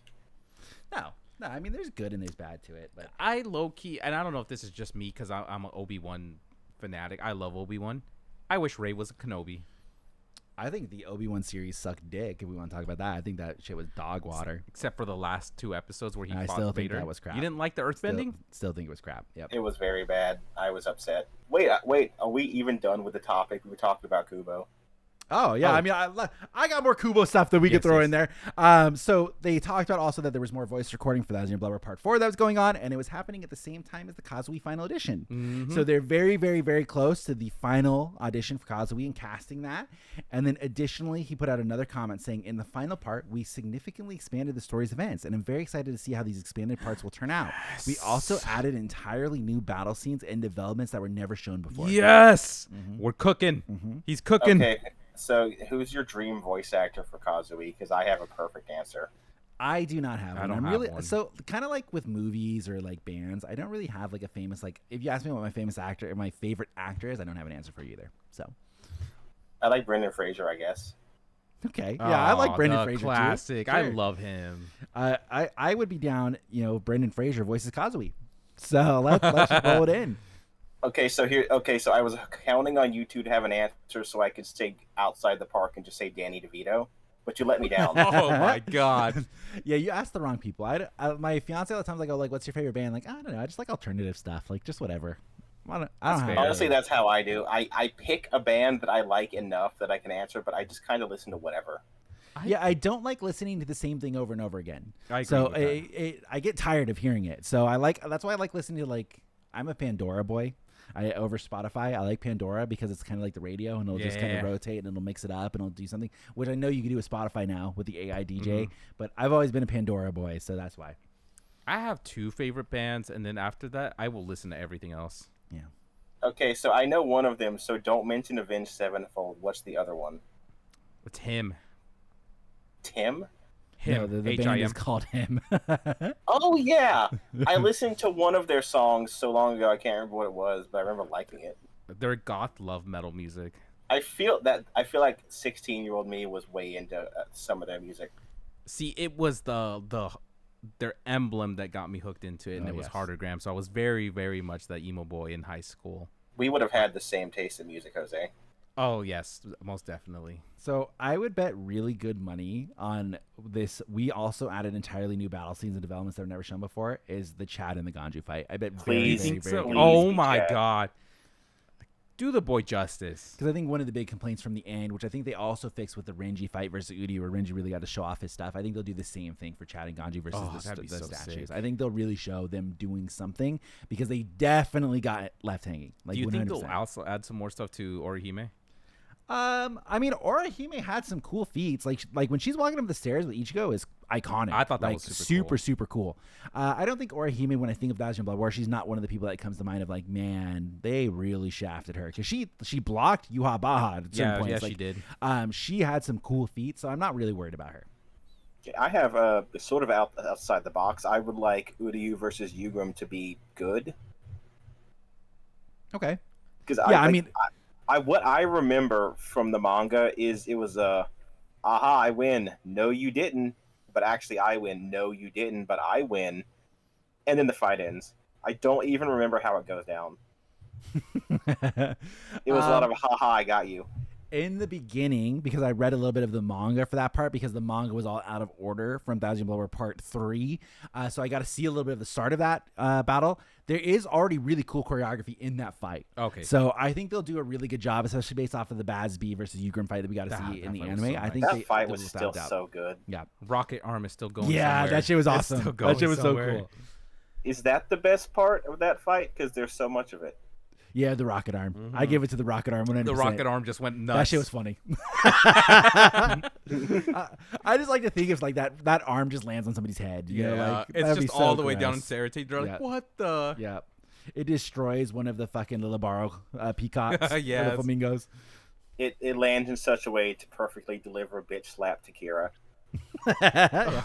No, I mean, there's good and there's bad to it. But I low key, and I don't know if this is just me because I'm an Obi-Wan fanatic. I love Obi-Wan. I wish Rey was a Kenobi. I think the Obi-Wan series sucked dick. If we want to talk about that, I think that shit was dog water. Except for the last 2 episodes where he I fought still Vader. think that was crap. You didn't like the earthbending? Still think it was crap. Yep. It was very bad. I was upset. Wait. Are we even done with the topic? We were talking about Kubo. Oh yeah, I mean, I got more Kubo stuff that we could throw in there. So they talked about also that there was more voice recording for that Blubber Part 4 that was going on, and it was happening at the same time as the Kazui final audition. Mm-hmm. So they're very, very, very close to the final audition for Kazui and casting that. And then additionally, he put out another comment saying, "In the final part, we significantly expanded the story's events, and I'm very excited to see how these expanded parts will turn out. We also added entirely new battle scenes and developments that were never shown before." Yes, we're cooking. He's cooking. Okay. So, who's your dream voice actor for Kazui? Because I have a perfect answer. I do not have one. I don't have one. So kind of like with movies or like bands, I don't really have like a famous like. If you ask me what my famous actor or my favorite actor is, I don't have an answer for you either. So I like Brendan Fraser, I guess. okay, yeah, I like Brendan the Fraser classic. too. I Sure. love him. I would be down. Brendan Fraser voices Kazui. So let's just roll it in. Okay, so I was counting on you two to have an answer so I could stay outside the park and just say Danny DeVito, but you let me down. Oh my god. Yeah, you asked the wrong people. My fiance all the time I go like, "What's your favorite band?" Like, I don't know. I just like alternative stuff. Like, just whatever. I don't have. Honestly, that's how I do. I pick a band that I like enough that I can answer, but I just kind of listen to whatever. I don't like listening to the same thing over and over again. I agree so with I get tired of hearing it. So that's why I like listening to like I'm a Pandora boy. Over Spotify, I like Pandora because it's kind of like the radio and it'll just kind of rotate and it'll mix it up and it'll do something, which I know you can do with Spotify now with the AI DJ, but I've always been a Pandora boy, so that's why. I have 2 favorite bands, and then after that, I will listen to everything else. Yeah. Okay, so I know one of them, so don't mention Avenged Sevenfold. What's the other one? It's him. Tim? Him. No, the band is called Him. Oh, yeah. I listened to one of their songs so long ago, I can't remember what it was, but I remember liking it. Their goth love metal music. I feel like 16-year-old me was way into some of their music. See, it was their emblem that got me hooked into it, and it was Hardergram, so I was very, very much that emo boy in high school. We would have had the same taste in music, Jose. Oh, yes, most definitely. So I would bet really good money on this. We also added entirely new battle scenes and developments that were never shown before. Is the Chad and the Ganju fight? I bet. Please, very, very, very Oh my god! Do the boy justice. Because I think one of the big complaints from the end, which I think they also fixed with the Renji fight versus Udi, where Renji really got to show off his stuff. I think they'll do the same thing for Chad and Ganju versus the so statues. sick. I think they'll really show them doing something because they definitely got it left hanging. Like, Do you 100%. think they'll also add some more stuff to Orihime? I mean, Orihime had some cool feats. Like when she's walking up the stairs with Ichigo is iconic. I thought that like, was super cool. I don't think Orihime, when I think of Thousand Blood War, she's not one of the people that comes to mind of like, man, they really shafted her because she blocked Yuha Baha at certain points. Yeah, she did. She had some cool feats, so I'm not really worried about her. I have sort of outside the box. I would like Uryu versus Yugrim to be good. Okay. Because what I remember from the manga is it was aha, I win, no you didn't, but actually I win, no you didn't, but I win, and then the fight ends. I don't even remember how it goes down. It was a lot of haha, I got you. In the beginning, because I read a little bit of the manga for that part, because the manga was all out of order from Thousand Blood War Part 3, so I got to see a little bit of the start of that battle. There is already really cool choreography in that fight. Okay. So I think they'll do a really good job, especially based off of the Bazz versus Yugrim fight that we got to see in the anime. I think that fight was still so good. Yeah. Rocket Arm is still going Yeah, somewhere. that shit was awesome. That shit was so cool. Is that the best part of that fight? Because there's so much of it. Yeah, the rocket arm. Mm-hmm. I give it to the rocket arm 100%. The rocket arm just went nuts. That shit was funny. I just like to think of like that arm just lands on somebody's head. You know, like, it's just all the way down in Sarate. They're like, what the? Yeah. It destroys one of the fucking Lilibaro peacocks. Yeah. The flamingos. It lands in such a way to perfectly deliver a bitch slap to Kira. Yeah.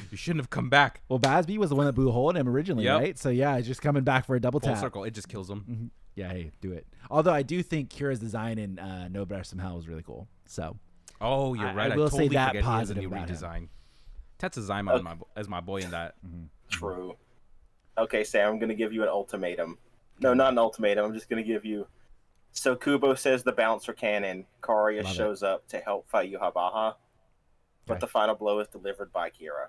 You shouldn't have come back. Well, Bazz was the one that blew a hole in him originally, right? So yeah, it's just coming back for a double Full tap. circle. It just kills him. Mm-hmm. Yeah, hey, do it. Although I do think Kira's design in No Breath Some Hell was really cool. So. Oh, you're right. I will totally say that forget positive he has a new about redesign. him. Tetsuzaima as my boy in that. Mm-hmm. True. Okay, Sam, I'm going to give you an ultimatum. No, not an ultimatum. I'm just gonna give you. So Kubo says the Bounts are canon. Karia shows up to help fight Yamamoto, but the final blow is delivered by Kira.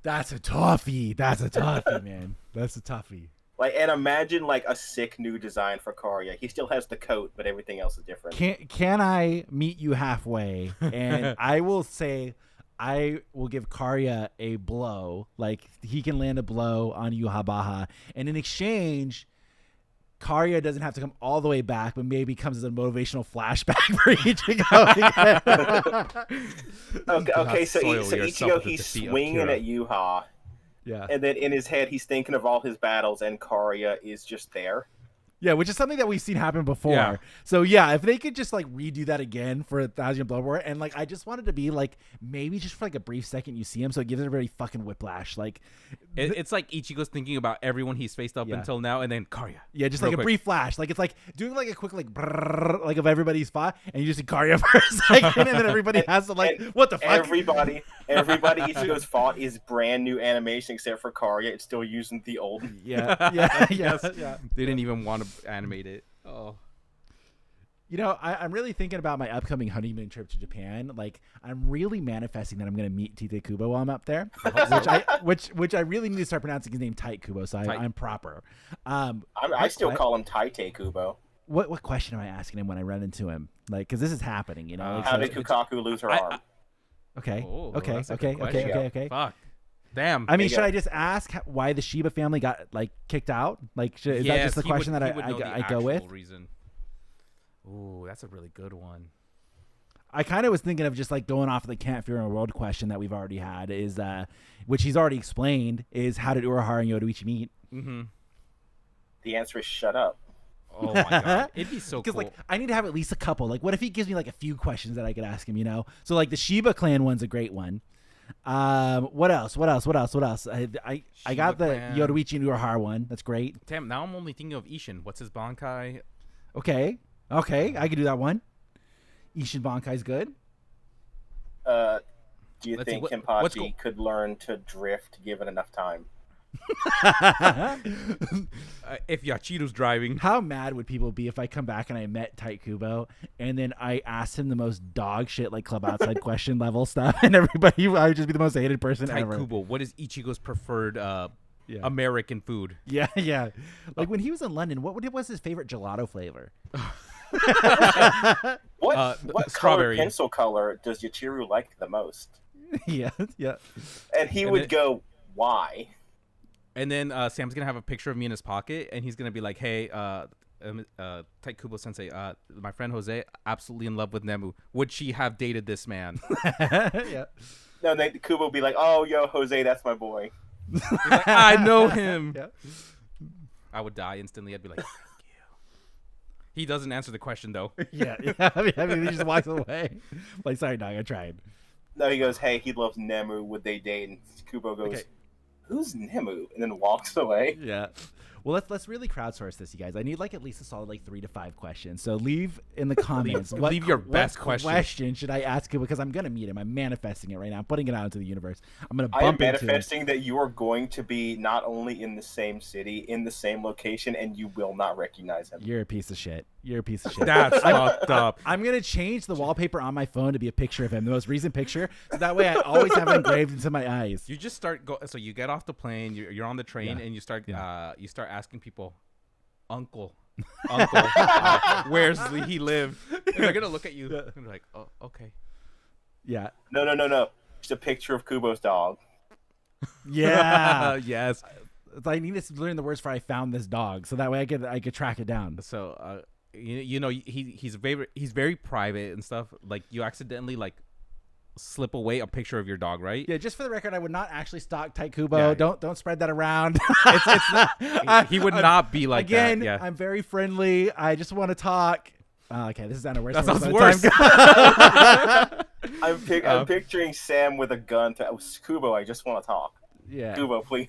That's a toughie. That's a toughie, man. That's a toughie. Like, and imagine like a sick new design for Karia. He still has the coat, but everything else is different. Can I meet you halfway? And I will say, I will give Karia a blow. Like, he can land a blow on Yamamoto, and in exchange, Karia doesn't have to come all the way back, but maybe comes as a motivational flashback for Ichigo. Okay, so Ichigo, he's swinging at Yuha. Yeah. And then in his head, he's thinking of all his battles, and Karia is just there. Yeah, which is something that we've seen happen before. Yeah. So yeah, if they could just like redo that again for 1,000 Blood War, and like I just wanted to be like maybe just for like a brief second you see him, so it gives everybody fucking whiplash. Like it's like Ichigo's thinking about everyone he's faced up until now, and then Karia. Yeah, just like a brief flash. Like it's like doing like a quick like brrr, like of everybody's fought, and you just see Karia for a second, and then everybody has to like what the fuck? Everybody Ichigo's fought is brand new animation except for Karia. It's still using the old. Yeah. They didn't even want to animate it. Oh. You know, I'm really thinking about my upcoming honeymoon trip to Japan. Like, I'm really manifesting that I'm going to meet Tite Kubo while I'm up there, which I really need to start pronouncing his name Tite Kubo, so I'm proper. I still call him Tite Kubo. What question am I asking him when I run into him? Like, because this is happening, you know. How did Kukaku lose her arm? Okay. Oh, Okay. Fuck. Damn. I mean, should I just ask why the Shiba family got like kicked out? Like, is that just the question that I go with? Reason. Ooh, that's a really good one. I kind of was thinking of just like going off the Can't Fear in a World question that we've already had, is which he's already explained, is how did Urahara and Yoruichi meet? Mm-hmm. The answer is shut up. Oh my god, it'd be so cool. Like, I need to have at least a couple. Like, what if he gives me like a few questions that I could ask him? You know, so like the Shiba clan one's a great one. What else? I got the Yoruichi and Urahara one. That's great. Damn, now I'm only thinking of Ishin. What's his Bankai? Okay, I could do that one. Ishin Bankai's good. Do you think Kenpachi could learn to drift given enough time? If Yachiro's driving. How mad would people be if I come back and I met Tite Kubo and then I asked him the most dog shit like Club Outside question level stuff, and I would just be the most hated person ever. Tite Kubo, what is Ichigo's preferred American food? Yeah. Like when he was in London, what was his favorite gelato flavor? What color, pencil color does Yachiru like the most? Yeah. And he would go, why? And then Sam's gonna have a picture of me in his pocket, and he's gonna be like, "Hey, Tite Kubo Sensei, my friend Jose, absolutely in love with Nemu. Would she have dated this man?" Yeah. No, Kubo would be like, "Oh, yo, Jose, that's my boy." He's like, I know him. Yeah. I would die instantly. I'd be like, "Thank you." He doesn't answer the question though. Yeah. I mean, he just walks away. Like, sorry, dog, I tried. No, he goes, "Hey, he loves Nemu. Would they date?" And Kubo goes. Okay. Who's Nemu? And then walks away. Yeah. Well, let's really crowdsource this, you guys. I need like at least a solid like 3 to 5 questions. So leave in the comments. leave your best question should I ask him, because I'm gonna meet him. I'm manifesting it right now. I'm putting it out into the universe. I'm gonna bump I am manifesting that you are going to be not only in the same city, in the same location, and you will not recognize him. You're a piece of shit. That's fucked up. I'm gonna change the wallpaper on my phone to be a picture of him, the most recent picture. So that way I always have it engraved into my eyes. You just start so you get off the plane, you're on the train, and you start asking people, Uncle, where's he live? And they're gonna look at you and be like, oh, okay. Yeah. No. Just a picture of Kubo's dog. Yeah. Yes. I need to learn the words for "I found this dog," so that way I could track it down. So, you know, he's very private and stuff. Like, you accidentally like slip away a picture of your dog, right? Yeah, just for the record, I would not actually stalk Tite Kubo. Yeah. Don't spread that around. It's not. He would not be like again, that. Yeah. I'm very friendly. I just want to talk. Okay, this is not a worse. That sounds worse. I'm picturing Sam with a gun to Kubo. I just want to talk. Yeah, Kubo, please.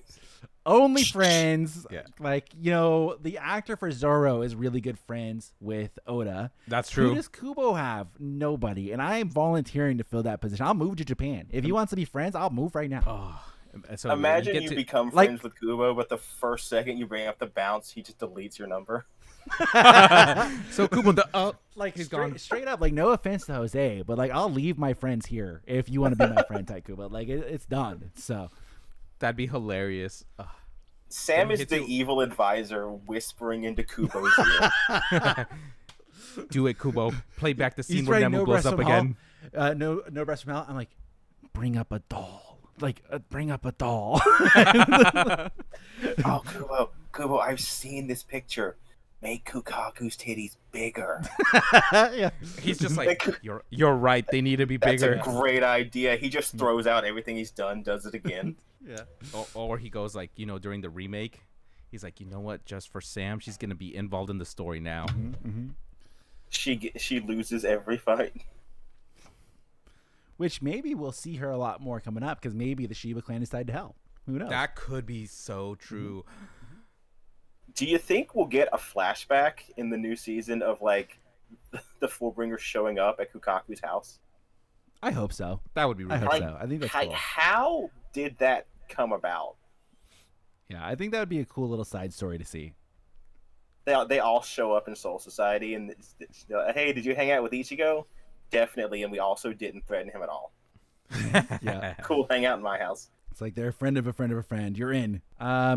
Only friends. Yeah. Like, you know, the actor for Zoro is really good friends with Oda. That's true. Who does Kubo have? Nobody. And I am volunteering to fill that position. I'll move to Japan. If he wants to be friends, I'll move right now. Oh, So imagine you become friends with Kubo, but the first second you bring up the bounce, he just deletes your number. So Kubo, like he's gone straight up. Like, no offense to Jose, but like, I'll leave my friends here if you want to be my friend, Tite Kubo. Like, it's done. So that'd be hilarious. Sam is the evil advisor whispering into Kubo's ear. Do it, Kubo. Play back the scene where Nemo blows up again. No breast from hell. I'm like, bring up a doll. Like, bring up a doll. Oh, Kubo, I've seen this picture. Make Kukaku's titties bigger. Yeah. He's just like, you're right. They need to be bigger. That's a great idea. He just throws out everything he's done, does it again. Yeah. Or he goes like, during the remake, he's like, you know what? Just for Sam, she's gonna be involved in the story now. Mm-hmm. She loses every fight. Which maybe we'll see her a lot more coming up, because maybe the Shiba clan is tied to hell. Who knows? That could be so true. Do you think we'll get a flashback in the new season of like the Fullbringers showing up at Kukaku's house? I hope so. That would be really cool. I think that's cool. How did that come about? Yeah, I think that would be a cool little side story to see. They all show up in Soul Society and hey, did you hang out with Ichigo? Definitely, and we also didn't threaten him at all. Yeah. Cool, hang out in my house. It's like they're a friend of a friend of a friend. You're in.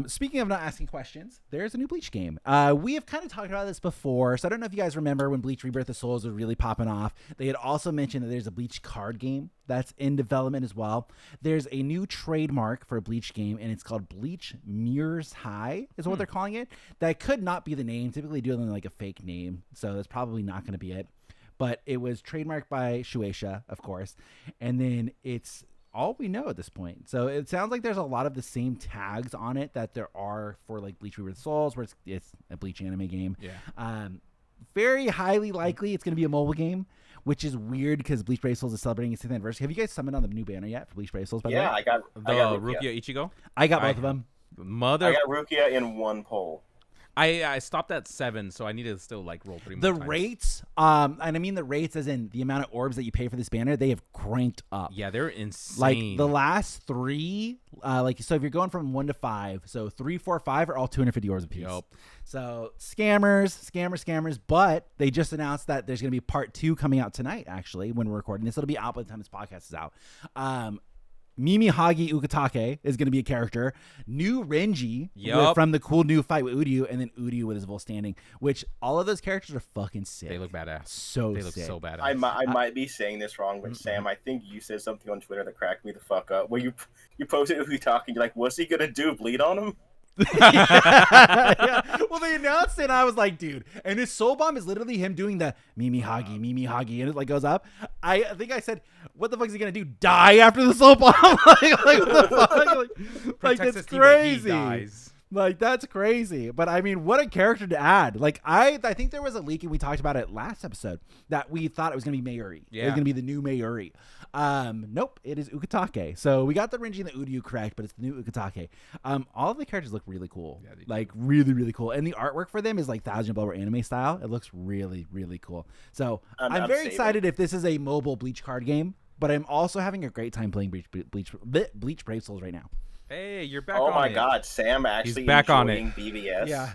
Speaking of not asking questions, there's a new Bleach game. We have kind of talked about this before, so I don't know if you guys remember when Bleach Rebirth of Souls was really popping off. They had also mentioned that there's a Bleach card game that's in development as well. There's a new trademark for a Bleach game, and it's called Bleach Mirrors High, is what they're calling it. That could not be the name. Typically do it in like a fake name, so that's probably not going to be it. But it was trademarked by Shueisha, of course, and then it's all we know at this point. So it sounds like there's a lot of the same tags on it that there are for like Bleach Rebirth Souls, where it's a Bleach anime game. Yeah. Very highly likely it's going to be a mobile game, which is weird because Bleach Brave Souls is celebrating its 10th anniversary. Have you guys summoned on the new banner yet for Bleach Brave Souls? By the way? I got Rukia Ichigo. I got both of them. I got Rukia in one poll. I stopped at 7, so I need to still like roll 3 more times. The rates, and I mean the rates as in the amount of orbs that you pay for this banner, they have cranked up. Yeah, they're insane. Like the last 3, so if you're going from 1 to 5, so 3, 4, 5 are all 250 orbs a piece. Yep. So scammers, but they just announced that there's going to be part 2 coming out tonight, actually, when we're recording this. It'll be out by the time this podcast is out. Mimi Hagi Ukitake is going to be a character. New Renji from the cool new fight with Uryu, and then Uryu with his full standing, which all of those characters are fucking sick. They look badass. They look so badass. I might be saying this wrong, but Sam, I think you said something on Twitter that cracked me the fuck up. Where you posted Ukitake, you're like, what's he going to do, bleed on him? Yeah. Well, they announced it, and I was like, dude. And his soul bomb is literally him doing the Mimi Hagi, and it like goes up. I think I said, "What the fuck is he gonna do? Die after the soul bomb? like what the fuck? Like it's crazy. Like that's crazy." But I mean, what a character to add. Like I think there was a leak, and we talked about it last episode that we thought it was gonna be Mayuri. Yeah. It was gonna be the new Mayuri. Nope, it is Ukitake. So we got the Renji and the Uryu correct, but it's the new Ukitake. All of the characters look really cool. Yeah, like really, really cool. And the artwork for them is like Thousand Blower anime style. It looks really, really cool. So I'm very excited if this is a mobile Bleach card game, but I'm also having a great time playing Bleach Brave Souls right now. Hey, you're back on it. Oh my god, Sam actually He's back on it. BBS. Yeah.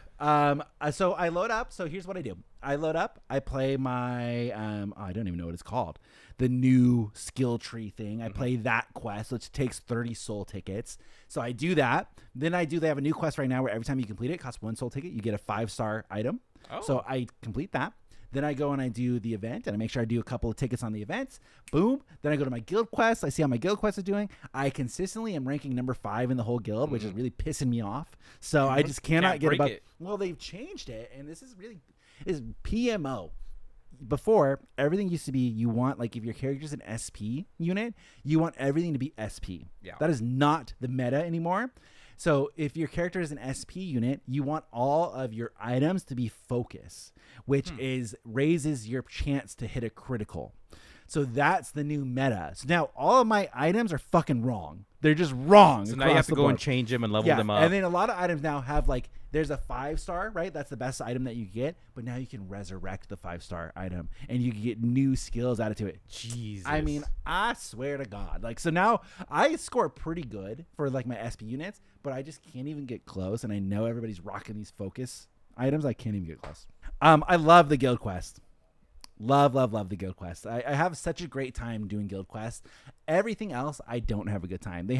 So I load up. So here's what I do. I load up. I play my I don't even know what it's called. The new skill tree thing. I play that quest, which takes 30 soul tickets. So I do that. Then they have a new quest right now where every time you complete it, it costs 1 soul ticket. You get a 5-star item. Oh. So I complete that. Then I go and I do the event, and I make sure I do a couple of tickets on the events. Boom. Then I go to my guild quest. I see how my guild quest is doing. I consistently am ranking number 5 in the whole guild, which is really pissing me off. So I just cannot get above. Well, they've changed it, and this is PMO. Before, everything used to be you want, like, if your character's an SP unit, you want everything to be SP. Yeah. That is not the meta anymore. So if your character is an SP unit, you want all of your items to be focus, which raises your chance to hit a critical. So that's the new meta. So now all of my items are fucking wrong. They're just wrong. So now you have to go and change them and level them up. And then a lot of items now have like, there's a 5-star, right? That's the best item that you get. But now you can resurrect the 5-star item and you can get new skills added to it. Jesus. I mean, I swear to God. Like, so now I score pretty good for like my SP units, but I just can't even get close. And I know everybody's rocking these focus items. I can't even get close. I love the guild quest. Love the guild quest. I have such a great time doing guild quests. Everything else, I don't have a good time. They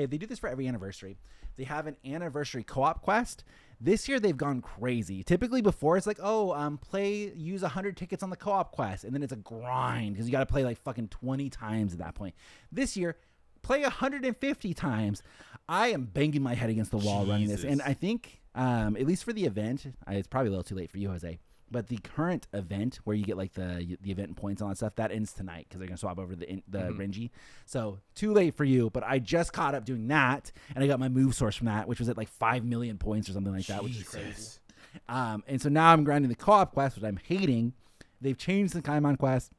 do this for every anniversary. They have an anniversary co-op quest. This year they've gone crazy. Typically before it's like, use 100 tickets on the co-op quest, and then it's a grind because you got to play like fucking 20 times at that point. This year, play 150 times. I am banging my head against the wall running this, and I think at least for the event, it's probably a little too late for you, Jose. But the current event where you get like the event points and all that stuff, that ends tonight because they're going to swap over the Renji. So too late for you, but I just caught up doing that, and I got my move source from that, which was at like 5 million points or something like that, which is crazy. And so now I'm grinding the co-op quest, which I'm hating. They've changed the Kaimon quest.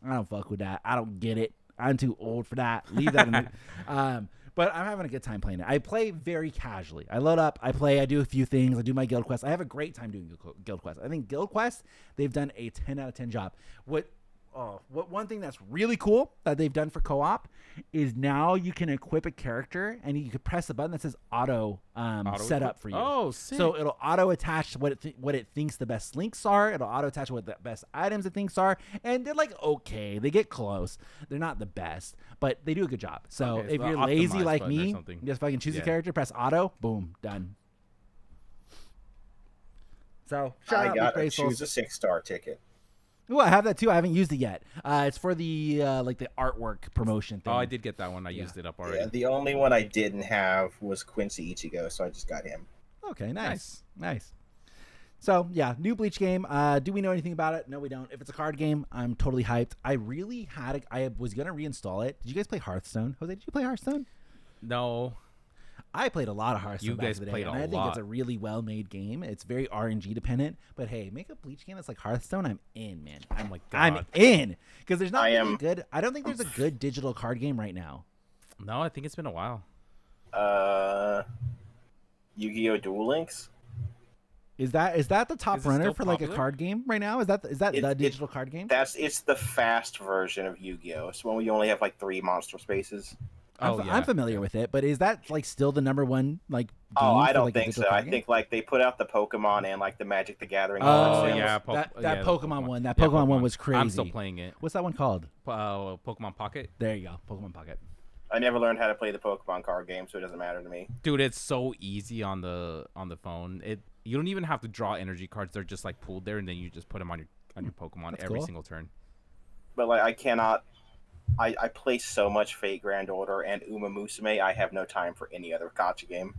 I don't fuck with that. I don't get it. I'm too old for that. Leave that in the... But I'm having a good time playing it. I play very casually. I load up, I play, I do a few things, I do my guild quest. I have a great time doing guild quest. I think guild quest, they've done a 10 out of 10 job. What one thing that's really cool that they've done for co-op is now you can equip a character and you can press a button that says auto set up for you. Oh, sick. So it'll auto attach what it thinks the best links are. It'll auto attach what the best items it thinks are, and they're like okay, they get close. They're not the best, but they do a good job. So if you're lazy like me, just fucking choose a character, press auto, boom, done. So I gotta choose a 6-star ticket. Oh, I have that too. I haven't used it yet. It's for the like the artwork promotion thing. Oh, I did get that one. I used it up already. Yeah, the only one I didn't have was Quincy Ichigo, so I just got him. Okay, nice. So yeah, new Bleach game. Do we know anything about it? No, we don't. If it's a card game, I'm totally hyped. I was gonna reinstall it. Did you guys play Hearthstone? Jose, did you play Hearthstone? No. I played a lot of Hearthstone. You guys played a lot. I think it's a really well-made game. It's very RNG dependent, but hey, make a Bleach game that's like Hearthstone. I'm in, man. I'm in because there's not really good. I don't think there's a good digital card game right now. No, I think it's been a while. Yu-Gi-Oh! Duel Links. Is that the top runner for like a card game right now? Is that the digital card game? It's the fast version of Yu-Gi-Oh! It's when we only have like 3 monster spaces. I'm familiar with it, but is that like still the number one like game? I don't think so. I think like they put out the Pokemon and like the Magic the Gathering. Oh yeah, that Pokemon one. That Pokemon one was crazy. I'm still playing it. What's that one called? Pokemon Pocket. There you go, Pokemon Pocket. I never learned how to play the Pokemon card game, so it doesn't matter to me. Dude, it's so easy on the phone. You don't even have to draw energy cards. They're just like pooled there, and then you just put them on your Pokemon every single turn. But like I cannot. I play so much Fate Grand Order and Uma Musume, I have no time for any other gacha game.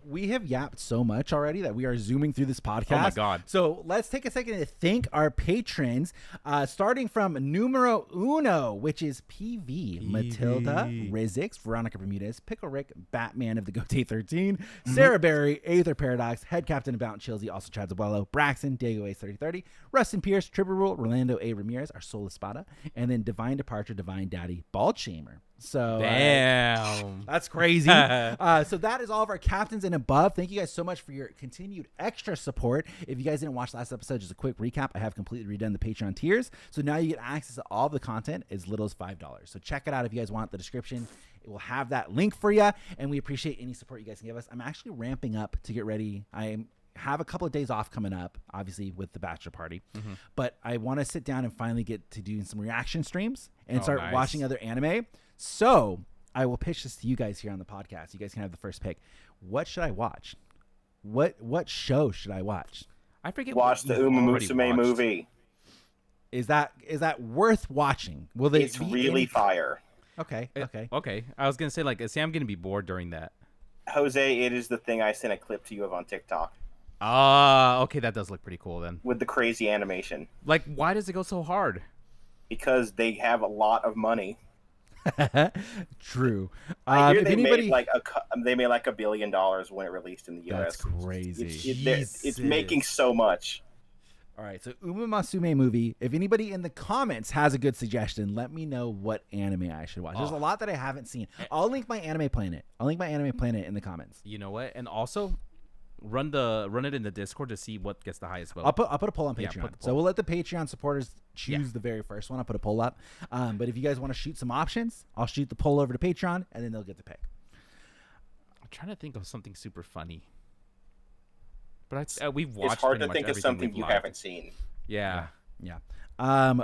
We have yapped so much already that we are zooming through this podcast. Oh my god. So let's take a second to thank our patrons, starting from numero uno, which is PV, Matilda, Rizix, Veronica Bermudez, Pickle Rick, Batman of the Gote 13, Sarah Berry, Aether Paradox, Head Captain of Bounts, Chillzy, also Chad Zabuelo, Braxton, Diego A 3030, Rustin Pierce, Tribble Rule, Rolando A Ramirez, our Soul Espada, and then Divine Departure, Divine Daddy, Bald Shamer. So damn, that's crazy. So that is all of our captains and above. Thank you guys so much for your continued extra support. If you guys didn't watch last episode, just a quick recap. I have completely redone the Patreon tiers, so now you get access to all the content as little as $5. So check it out if you guys want. The description, it will have that link for you, and we appreciate any support you guys can give us. I'm actually ramping up to get ready. I have a couple of days off coming up, obviously with the Bachelor party, but I want to sit down and finally get to doing some reaction streams and start watching other anime. So I will pitch this to you guys here on the podcast. You guys can have the first pick. What should I watch? What show should I watch? I forget. Watch the Uma Musume movie. Is that worth watching? It's really fire. Okay. I was gonna say I'm gonna be bored during that. Jose, it is the thing I sent a clip to you of on TikTok. Okay, that does look pretty cool then. With the crazy animation. Like, why does it go so hard? Because they have a lot of money. True. I hear they made like $1 billion when it released in the US. That's crazy. It's making so much. All right, so Uma Masume movie. If anybody in the comments has a good suggestion, let me know what anime I should watch. There's a lot that I haven't seen. I'll link my Anime Planet. In the comments. You know what? And also, run it in the Discord to see what gets the highest vote. I'll put a poll on Patreon. Poll. So we'll let the Patreon supporters choose the very first one. I'll put a poll up. But if you guys want to shoot some options, I'll shoot the poll over to Patreon, and then they'll get the pick. I'm trying to think of something super funny. But we've watched. It's hard to think of something you haven't seen. Yeah.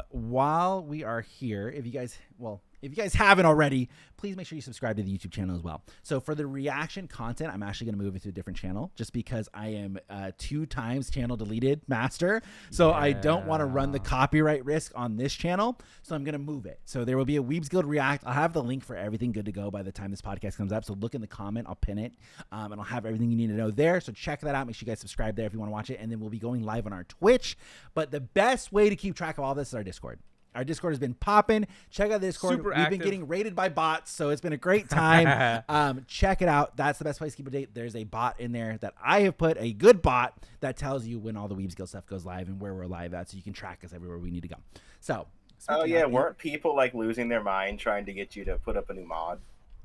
While we are here, if you guys haven't already, please make sure you subscribe to the YouTube channel as well. So for the reaction content, I'm actually going to move it to a different channel just because I am 2 times channel deleted master. So I don't want to run the copyright risk on this channel. So I'm going to move it. So there will be a Weebs Guild React. I'll have the link for everything good to go by the time this podcast comes up. So look in the comment. I'll pin it. And I'll have everything you need to know there. So check that out. Make sure you guys subscribe there if you want to watch it. And then we'll be going live on our Twitch. But the best way to keep track of all this is our Discord. Our Discord has been popping. Check out the Discord. We've been getting raided by bots, so it's been a great time. Check it out. That's the best place to keep a date. There's a bot in there that I have put, a good bot that tells you when all the Weebs Guild stuff goes live and where we're live at, so you can track us everywhere we need to go. So, weren't people like losing their mind trying to get you to put up a new mod?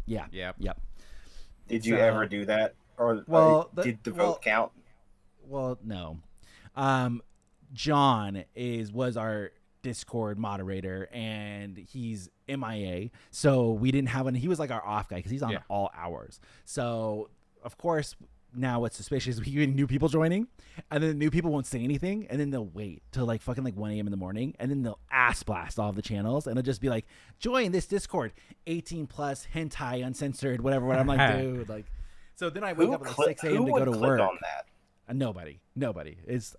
Yeah. Yep. Did you ever do that, or did the vote count? Well, no. John was our Discord moderator, and he's MIA, so we didn't have one. He was like our off guy because he's on all hours. So of course now what's suspicious, we get new people joining, and then the new people won't say anything, and then they'll wait till like fucking like 1 a.m. in the morning, and then they'll ass blast all of the channels, and it'll just be like, join this Discord, 18 plus, hentai, uncensored, whatever. I'm like, dude, like, so then I wake up at like 6 a.m. to go to work. On that? Nobody.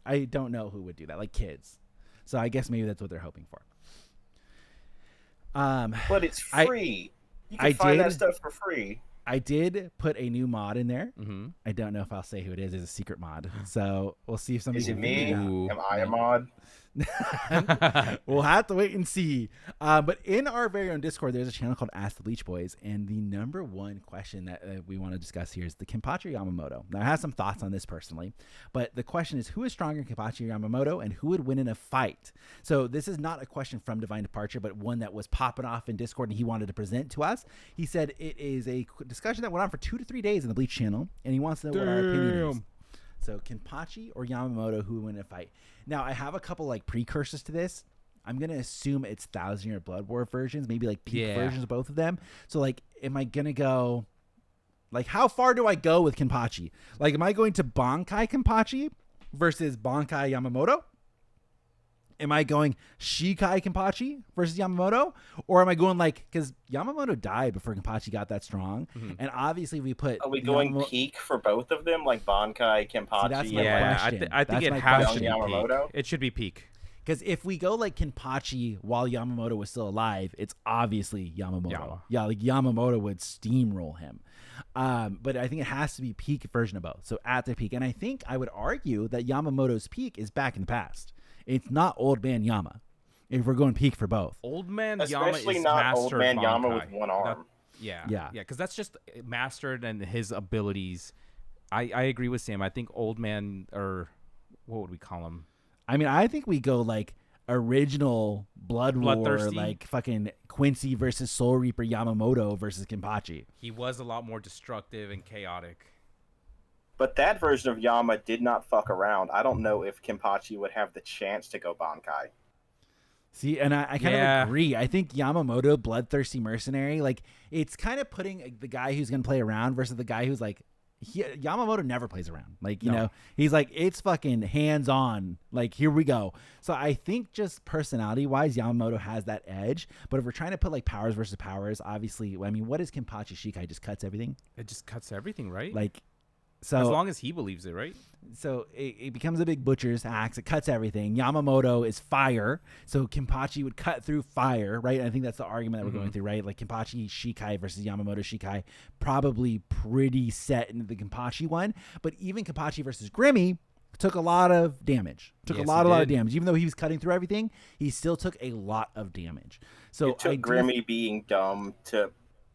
I don't know who would do that, like kids. So I guess maybe that's what they're hoping for. But it's free. You can find that stuff for free. I did put a new mod in there. Mm-hmm. I don't know if I'll say who it is. It's a secret mod. So we'll see if somebody. Is it me? Am I a mod? We'll have to wait and see. But in our very own Discord, there's a channel called Ask the Bleach Boys, and the number one question that we want to discuss here is the Kenpachi or Yamamoto. Now, I have some thoughts on this personally, but the question is, who is stronger, Kenpachi or Yamamoto, and who would win in a fight? So this is not a question from Divine Departure, but one that was popping off in Discord, and he wanted to present to us. He said it is a discussion that went on for 2 to 3 days in the Bleach channel, and he wants to know what our opinion is. So Kenpachi or Yamamoto, who would win a fight? Now, I have a couple like precursors to this. I'm going to assume it's 1,000-Year Blood War versions, maybe like peak versions of both of them. So like, am I going to go, like, how far do I go with Kenpachi? Like, am I going to Bankai Kenpachi versus Bankai Yamamoto? Am I going Shikai Kenpachi versus Yamamoto? Or am I going like, because Yamamoto died before Kenpachi got that strong. Mm-hmm. And obviously we put... Are we going peak for both of them? Like Bankai, Kenpachi? See, that's my question. I think it has to be Yamamoto. Peak. It should be peak. Because if we go like Kenpachi while Yamamoto was still alive, it's obviously Yamamoto. Yeah, like Yamamoto would steamroll him. But I think it has to be peak version of both. So at their peak. And I think I would argue that Yamamoto's peak is back in the past. It's not Old Man Yama. If we're going peak for both, Old Man Yama especially is not master Old Man Bankai. Yama with one arm. Yeah. Because that's just mastered and his abilities. I agree with Sam. I think Old Man, or what would we call him? I mean, I think we go like original Bloodthirsty, like fucking Quincy versus Soul Reaper Yamamoto versus Kenpachi. He was a lot more destructive and chaotic. But that version of Yama did not fuck around. I don't know if Kenpachi would have the chance to go Bankai. See, and I kind of agree. I think Yamamoto, bloodthirsty mercenary, like it's kind of putting the guy who's going to play around versus the guy who's like, Yamamoto never plays around. Like, you know, he's like, it's fucking hands on. Like, here we go. So I think just personality wise, Yamamoto has that edge. But if we're trying to put like powers versus powers, obviously, I mean, what is Kenpachi Shikai? Just cuts everything? It just cuts everything, right? Like, so as long as he believes it, right? So it becomes a big butcher's axe. It cuts everything. Yamamoto is fire, so Kenpachi would cut through fire, right? And I think that's the argument that we're going through, right? Like Kenpachi Shikai versus Yamamoto Shikai, probably pretty set into the Kenpachi one. But even Kenpachi versus Grimmy took a lot of damage. A lot of damage. Even though he was cutting through everything, he still took a lot of damage. So it took Grimmy being dumb to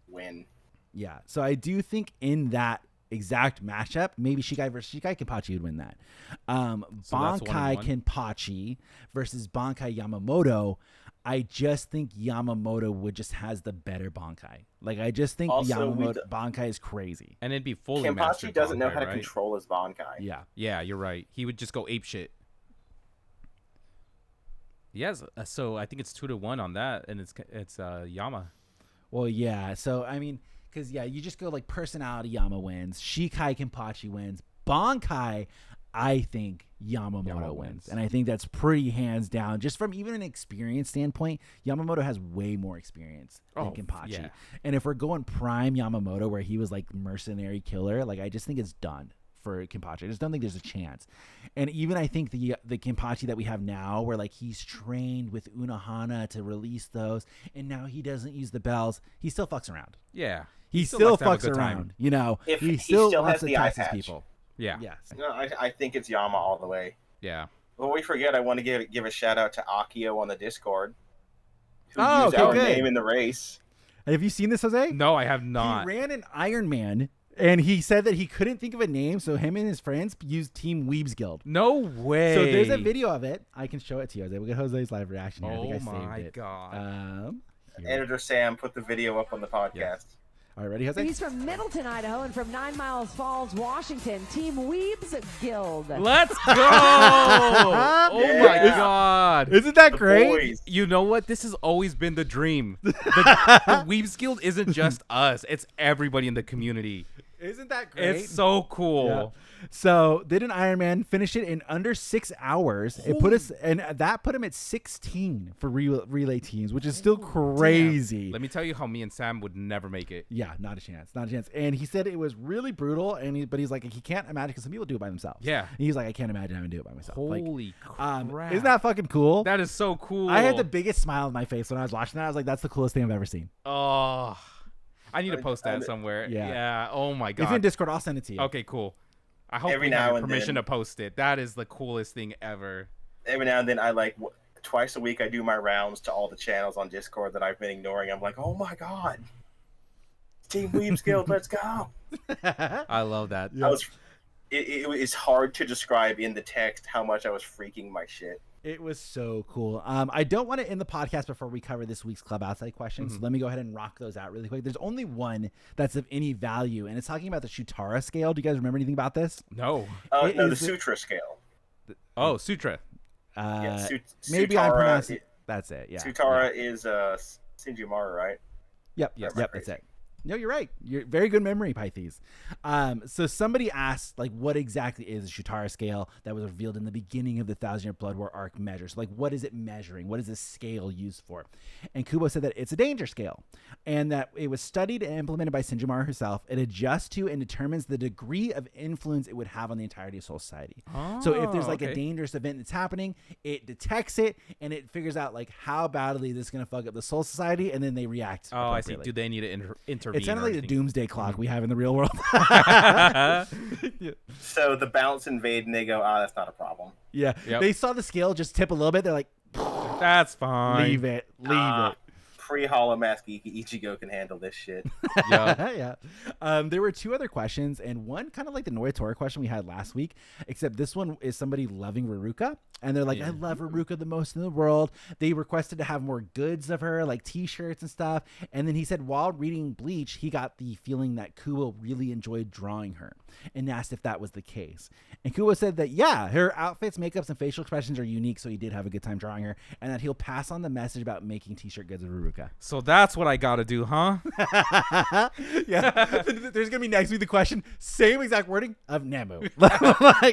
win. Yeah. So I do think in that exact matchup, maybe Shikai versus Shikai, Kenpachi would win that. So Bankai Kenpachi versus Bankai Yamamoto. I just think Yamamoto has the better Bankai. Like, I just think Yamamoto Bankai is crazy. And it'd be fully Kenpachi mastered doesn't know Bankai, how to right? control his Bankai. Yeah. Yeah, you're right. He would just go ape shit. Yes, so I think it's 2-1 on that, and it's Yama. Well, yeah. So I mean, because you just go like personality. Yama wins. Shikai Kenpachi wins. Bankai, I think Yamamoto wins, and I think that's pretty hands down. Just from even an experience standpoint, Yamamoto has way more experience than Kenpachi. Yeah. And if we're going prime Yamamoto, where he was like mercenary killer, like I just think it's done for Kenpachi. I just don't think there's a chance. And even I think the Kenpachi that we have now, where like he's trained with Unohana to release those, and now he doesn't use the bells, he still fucks around. Yeah. He still likes to have a fucks good time. around. You know, If he he still still wants has to the eye test his patch. people. Yeah. Yes. No, I think it's Yama all the way. Yeah. Well, we forget. I want to give a shout out to Akio on the Discord, who Oh, used okay, our good. name in the race. Have you seen this, Jose? No, I have not. He ran an Iron Man, and he said that he couldn't think of a name, so him and his friends used Team Weebs Guild. No way. So there's a video of it. I can show it to you, Jose. We'll get Jose's live reaction here. I think I saved my it. God. Here. Editor Sam put the video up on the podcast. Yeah. All right, ready, Jose? He's from Middleton, Idaho, and from 9 Miles Falls, Washington. Team Weebs Guild. Let's go. Oh my God. Isn't that The great? boys. You know what? This has always been the dream. The Weebs Guild isn't just us. It's everybody in the community. Isn't that great? It's so cool. Yeah. So did an Ironman, finished it in under 6 hours. It put us, and that put him at 16 for relay teams, which is still crazy. Damn. Let me tell you how me and Sam would never make it. Yeah, not a chance, not a chance. And he said it was really brutal, but he's like, he can't imagine, because some people do it by themselves. Yeah. And he's like, I can't imagine having to do it by myself. Holy crap. Isn't that fucking cool? That is so cool. I had the biggest smile on my face when I was watching that. I was like, that's the coolest thing I've ever seen. Oh, I need to post that somewhere. Yeah. Oh my If you're in God. Discord, I'll send it to you. Okay, cool. I hope Every we have now your and permission then. to post it. That is the coolest thing ever. Every now and then, twice a week, I do my rounds to all the channels on Discord that I've been ignoring. I'm like, oh my God, Team Weebs Guild, let's go. I love that. Yeah. It's hard to describe in the text how much I was freaking my shit. It was so cool. I don't want to end the podcast before we cover this week's Club Outside questions. So let me go ahead and rock those out really quick. There's only one that's of any value, and it's talking about the Shutara scale. Do you guys remember anything about this? No. The Sutra scale. Oh, Sutra. Maybe I'm pronouncing. That's it. Yeah. Shutara is Shinjimaru, right? Yep. That's That's crazy. it. No, you're right. You're very good memory, Pythes. So somebody asked, like, what exactly is the Shutara scale that was revealed in the beginning of the 1,000-Year Blood War arc measure? So, like, what is it measuring? What is this scale used for? And Kubo said that it's a danger scale, and that it was studied and implemented by Shinjimaru herself. It adjusts to and determines the degree of influence it would have on the entirety of Soul Society. So if there's, like, a dangerous event that's happening, it detects it, and it figures out, like, how badly this is going to fuck up the Soul Society, and then they react. Oh, I see. Do they need to intervene? It's kind of like the doomsday clock we have in the real world. So the Bounts invade and they go, that's not a problem. Yeah. Yep. They saw the scale just tip a little bit. They're like, That's fine. leave it. Pre-Hollow Mask Ichigo can handle this shit. Yeah. Yeah. There were two other questions, and one kind of like the Noritora question we had last week, except this one is somebody loving Riruka. And they're like, I love Riruka the most in the world. They requested to have more goods of her, like t-shirts and stuff. And then he said while reading Bleach, he got the feeling that Kubo really enjoyed drawing her and asked if that was the case. And Kubo said that, yeah, her outfits, makeups, and facial expressions are unique, so he did have a good time drawing her, and that he'll pass on the message about making t-shirt goods of Riruka. So that's what I gotta do, huh? Yeah. There's going to be next week the question, same exact wording of Nemu.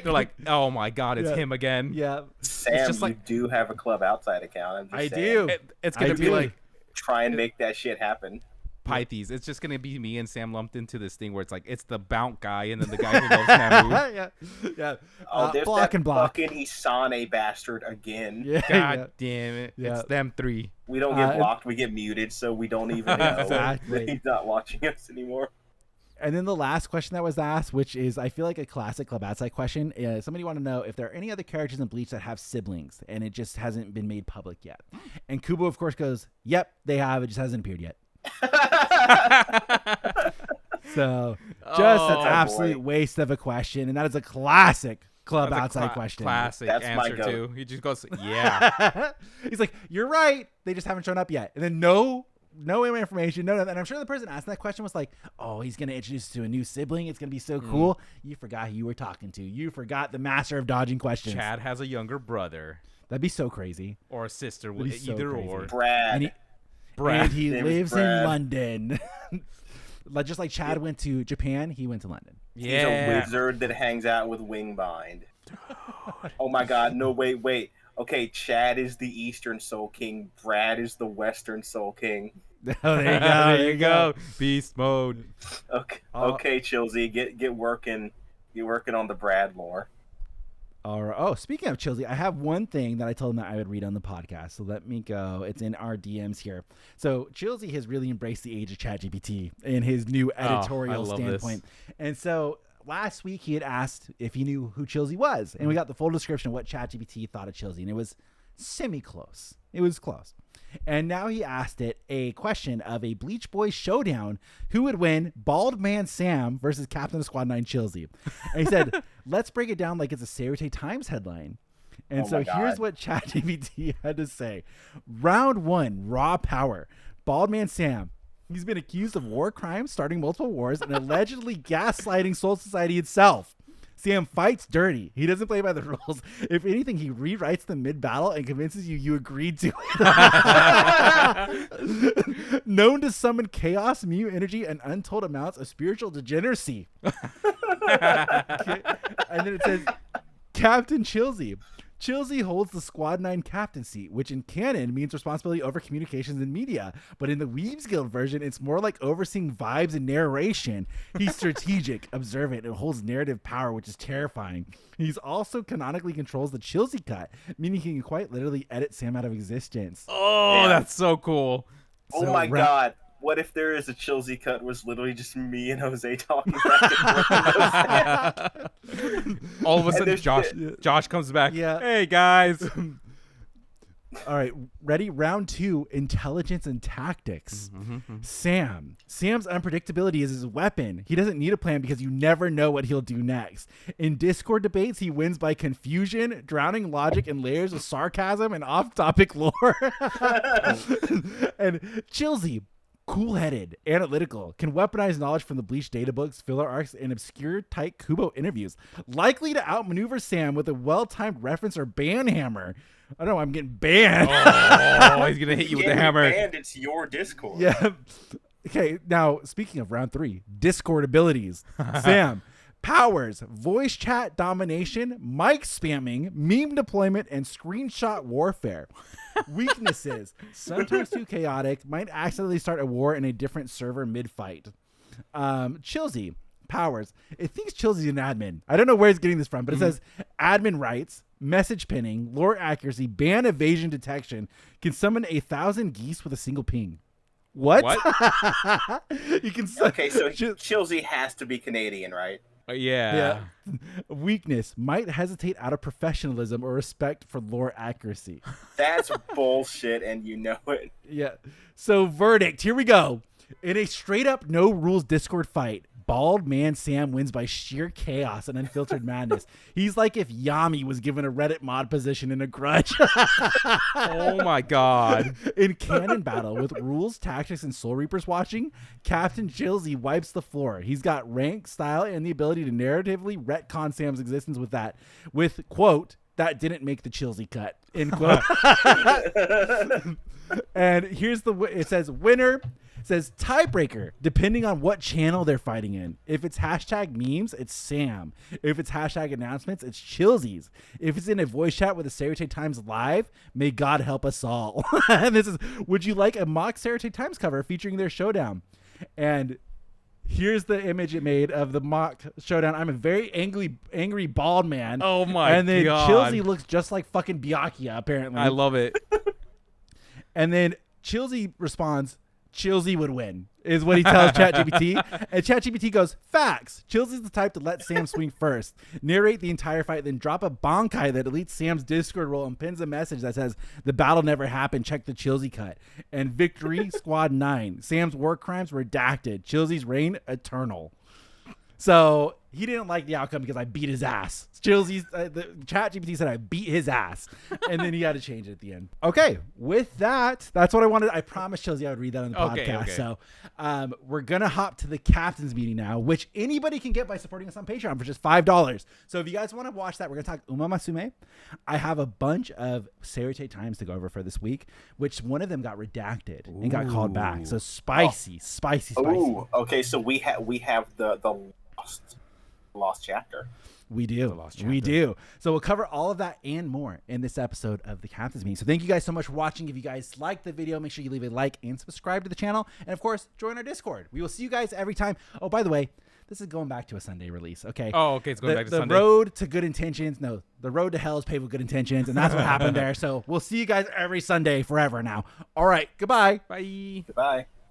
They're like, oh my God, it's him again. Yeah. Sam, just like- you do have a Club Outside account. I'm just I saying. do. It's gonna I be do. like Try and make that shit happen. Pythes. It's just gonna be me and Sam lumped into this thing where it's like it's the Bount guy and then the guy who loves Namu. Yeah. There's block that and block. fucking Isane bastard again. Yeah. God damn it! Yeah. It's them three. We don't get blocked, we get muted, so we don't even know Exactly. that he's not watching us anymore. And then the last question that was asked, which is, I feel like a classic Club Outside question. Somebody want to know if there are any other characters in Bleach that have siblings, and it just hasn't been made public yet. And Kubo, of course, goes, yep, they have. It just hasn't appeared yet. So just an Oh, absolute boy. waste of a question, and that is a classic Club That's a outside question. Classic That's my answer goat. too. He just goes, yeah. He's like, "You're right. They just haven't shown up yet." And then no information, no nothing. And I'm sure the person asking that question was like, "Oh, he's gonna introduce us to a new sibling. It's gonna be so cool." You forgot who you were talking to. You forgot the master of dodging questions. Chad has a younger brother That'd be so crazy. or a sister, That'd be so either crazy. or. Brad. And he Name is lives in Brad. London. Just like Chad went to Japan, he went to London. He's a Yeah. wizard that hangs out with Wingbind. Oh my god, no, wait. Okay, Chad is the Eastern Soul King. Brad is the Western Soul King. Oh, there you go. There you go. Beast mode. Okay, Chillzy, get working. Get working on the Brad lore. All right. Oh, speaking of Chillzy, I have one thing that I told him that I would read on the podcast. So let me go. It's in our DMs here. So Chillzy has really embraced the age of ChatGPT in his new editorial love standpoint. And so last week he had asked if he knew who Chillzy was, and we got the full description of what ChatGPT thought of Chillzy, and it was semi-close. It was close. And now he asked it a question of a Bleach Boys showdown. Who would win, Baldman Sam versus Captain of Squad 9 Chillzy? And he said, let's break it down like it's a Saturday Times headline. And Oh so my God. here's what ChatGPT had to say. Round 1, raw power. Baldman Sam. He's been accused of war crimes, starting multiple wars, and allegedly gaslighting Soul Society itself. Sam fights dirty. He doesn't play by the rules. If anything, he rewrites them mid-battle and convinces you agreed to it. Known to summon chaos, mute energy, and untold amounts of spiritual degeneracy. Okay. And then it says, Captain Chillzy. Chillzy holds the Squad 9 captaincy, which in canon means responsibility over communications and media. But in the Weebs Guild version, it's more like overseeing vibes and narration. He's strategic, observant, and holds narrative power, which is terrifying. He's also canonically controls the Chillzy cut, meaning he can quite literally edit Sam out of existence. Oh, Yeah. that's so cool. Oh So my god. What if there is a Chillzy cut was literally just me and Jose talking back and forth? All of a And sudden, there's- Josh comes back. Yeah. Hey, guys. All right, ready? Round 2, intelligence and tactics. Sam's unpredictability is his weapon. He doesn't need a plan because you never know what he'll do next. In Discord debates, he wins by confusion, drowning logic in layers of sarcasm and off-topic lore. And Chillzy, cool-headed, analytical, can weaponize knowledge from the Bleach databooks, filler arcs, and obscure Tite Kubo interviews. Likely to outmaneuver Sam with a well-timed reference or ban hammer. I don't know, I'm getting banned. Oh, he's gonna hit you with the hammer. And it's your Discord. Yeah. Okay, now, speaking of round 3, Discord abilities. Sam, powers, voice chat domination, mic spamming, meme deployment, and screenshot warfare. Weaknesses, sometimes too chaotic, might accidentally start a war in a different server mid-fight. Chillzy, powers. It thinks Chillzy's an admin. I don't know where it's getting this from, but it says admin rights, message pinning, lore accuracy, ban evasion detection, can summon 1,000 geese with a single ping. What? You can Okay, so Chill- Chillzy has to be Canadian, right? Yeah. Weakness, might hesitate out of professionalism or respect for lore accuracy. That's bullshit, and you know it. Yeah. So verdict, here we go. In a straight up no rules Discord fight, Baldman Sam wins by sheer chaos and unfiltered madness. He's like if Yami was given a Reddit mod position in a grudge. Oh my god. In canon battle with rules, tactics, and Soul Reapers watching, Captain Chillzy wipes the floor. He's got rank, style, and the ability to narratively retcon Sam's existence with quote, that didn't make the Chillzy cut, end quote. And here's it says winner. It says tiebreaker, depending on what channel they're fighting in. If it's hashtag memes, it's Sam. If it's hashtag announcements, it's Chillzy's. If it's in a voice chat with a Saturday Times live, may God help us all. And this is, would you like a mock Saturday Times cover featuring their showdown? And here's the image it made of the mock showdown. I'm a very angry bald man. Oh my And then god. Chillzy looks just like fucking Byakuya, apparently. I love it. And then Chillzy responds, Chillzy would win, is what he tells ChatGPT. And ChatGPT goes, facts. Chillzy's the type to let Sam swing first, narrate the entire fight, then drop a bankai that deletes Sam's Discord role and pins a message that says, the battle never happened, check the Chillzy cut. And victory, squad 9. Sam's war crimes redacted. Chillzy's reign eternal. So he didn't like the outcome because I beat his ass. Chillzy's the ChatGPT said I beat his ass, and then he had to change it at the end. Okay, with that, that's what I wanted. I promised Chillzy I would read that on the podcast. Okay. So we're gonna hop to the captain's meeting now, which anybody can get by supporting us on Patreon for just $5. So if you guys want to watch that, we're gonna talk Uma Masume. I have a bunch of Seirute times to go over for this week, which one of them got redacted and got called back. So spicy. Ooh, okay, so we have the lost chapter. We do. So we'll cover all of that and more in this episode of the Captain's Meeting. So thank you guys so much for watching. If you guys liked the video, make sure you leave a like and subscribe to the channel. And of course, join our Discord. We will see you guys every time. Oh, by the way, this is going back to a Sunday release. Okay. Oh, okay. It's going back to Sunday. The road to good intentions. No, the road to hell is paved with good intentions. And that's what happened there. So we'll see you guys every Sunday forever now. All right. Goodbye. Bye. Goodbye.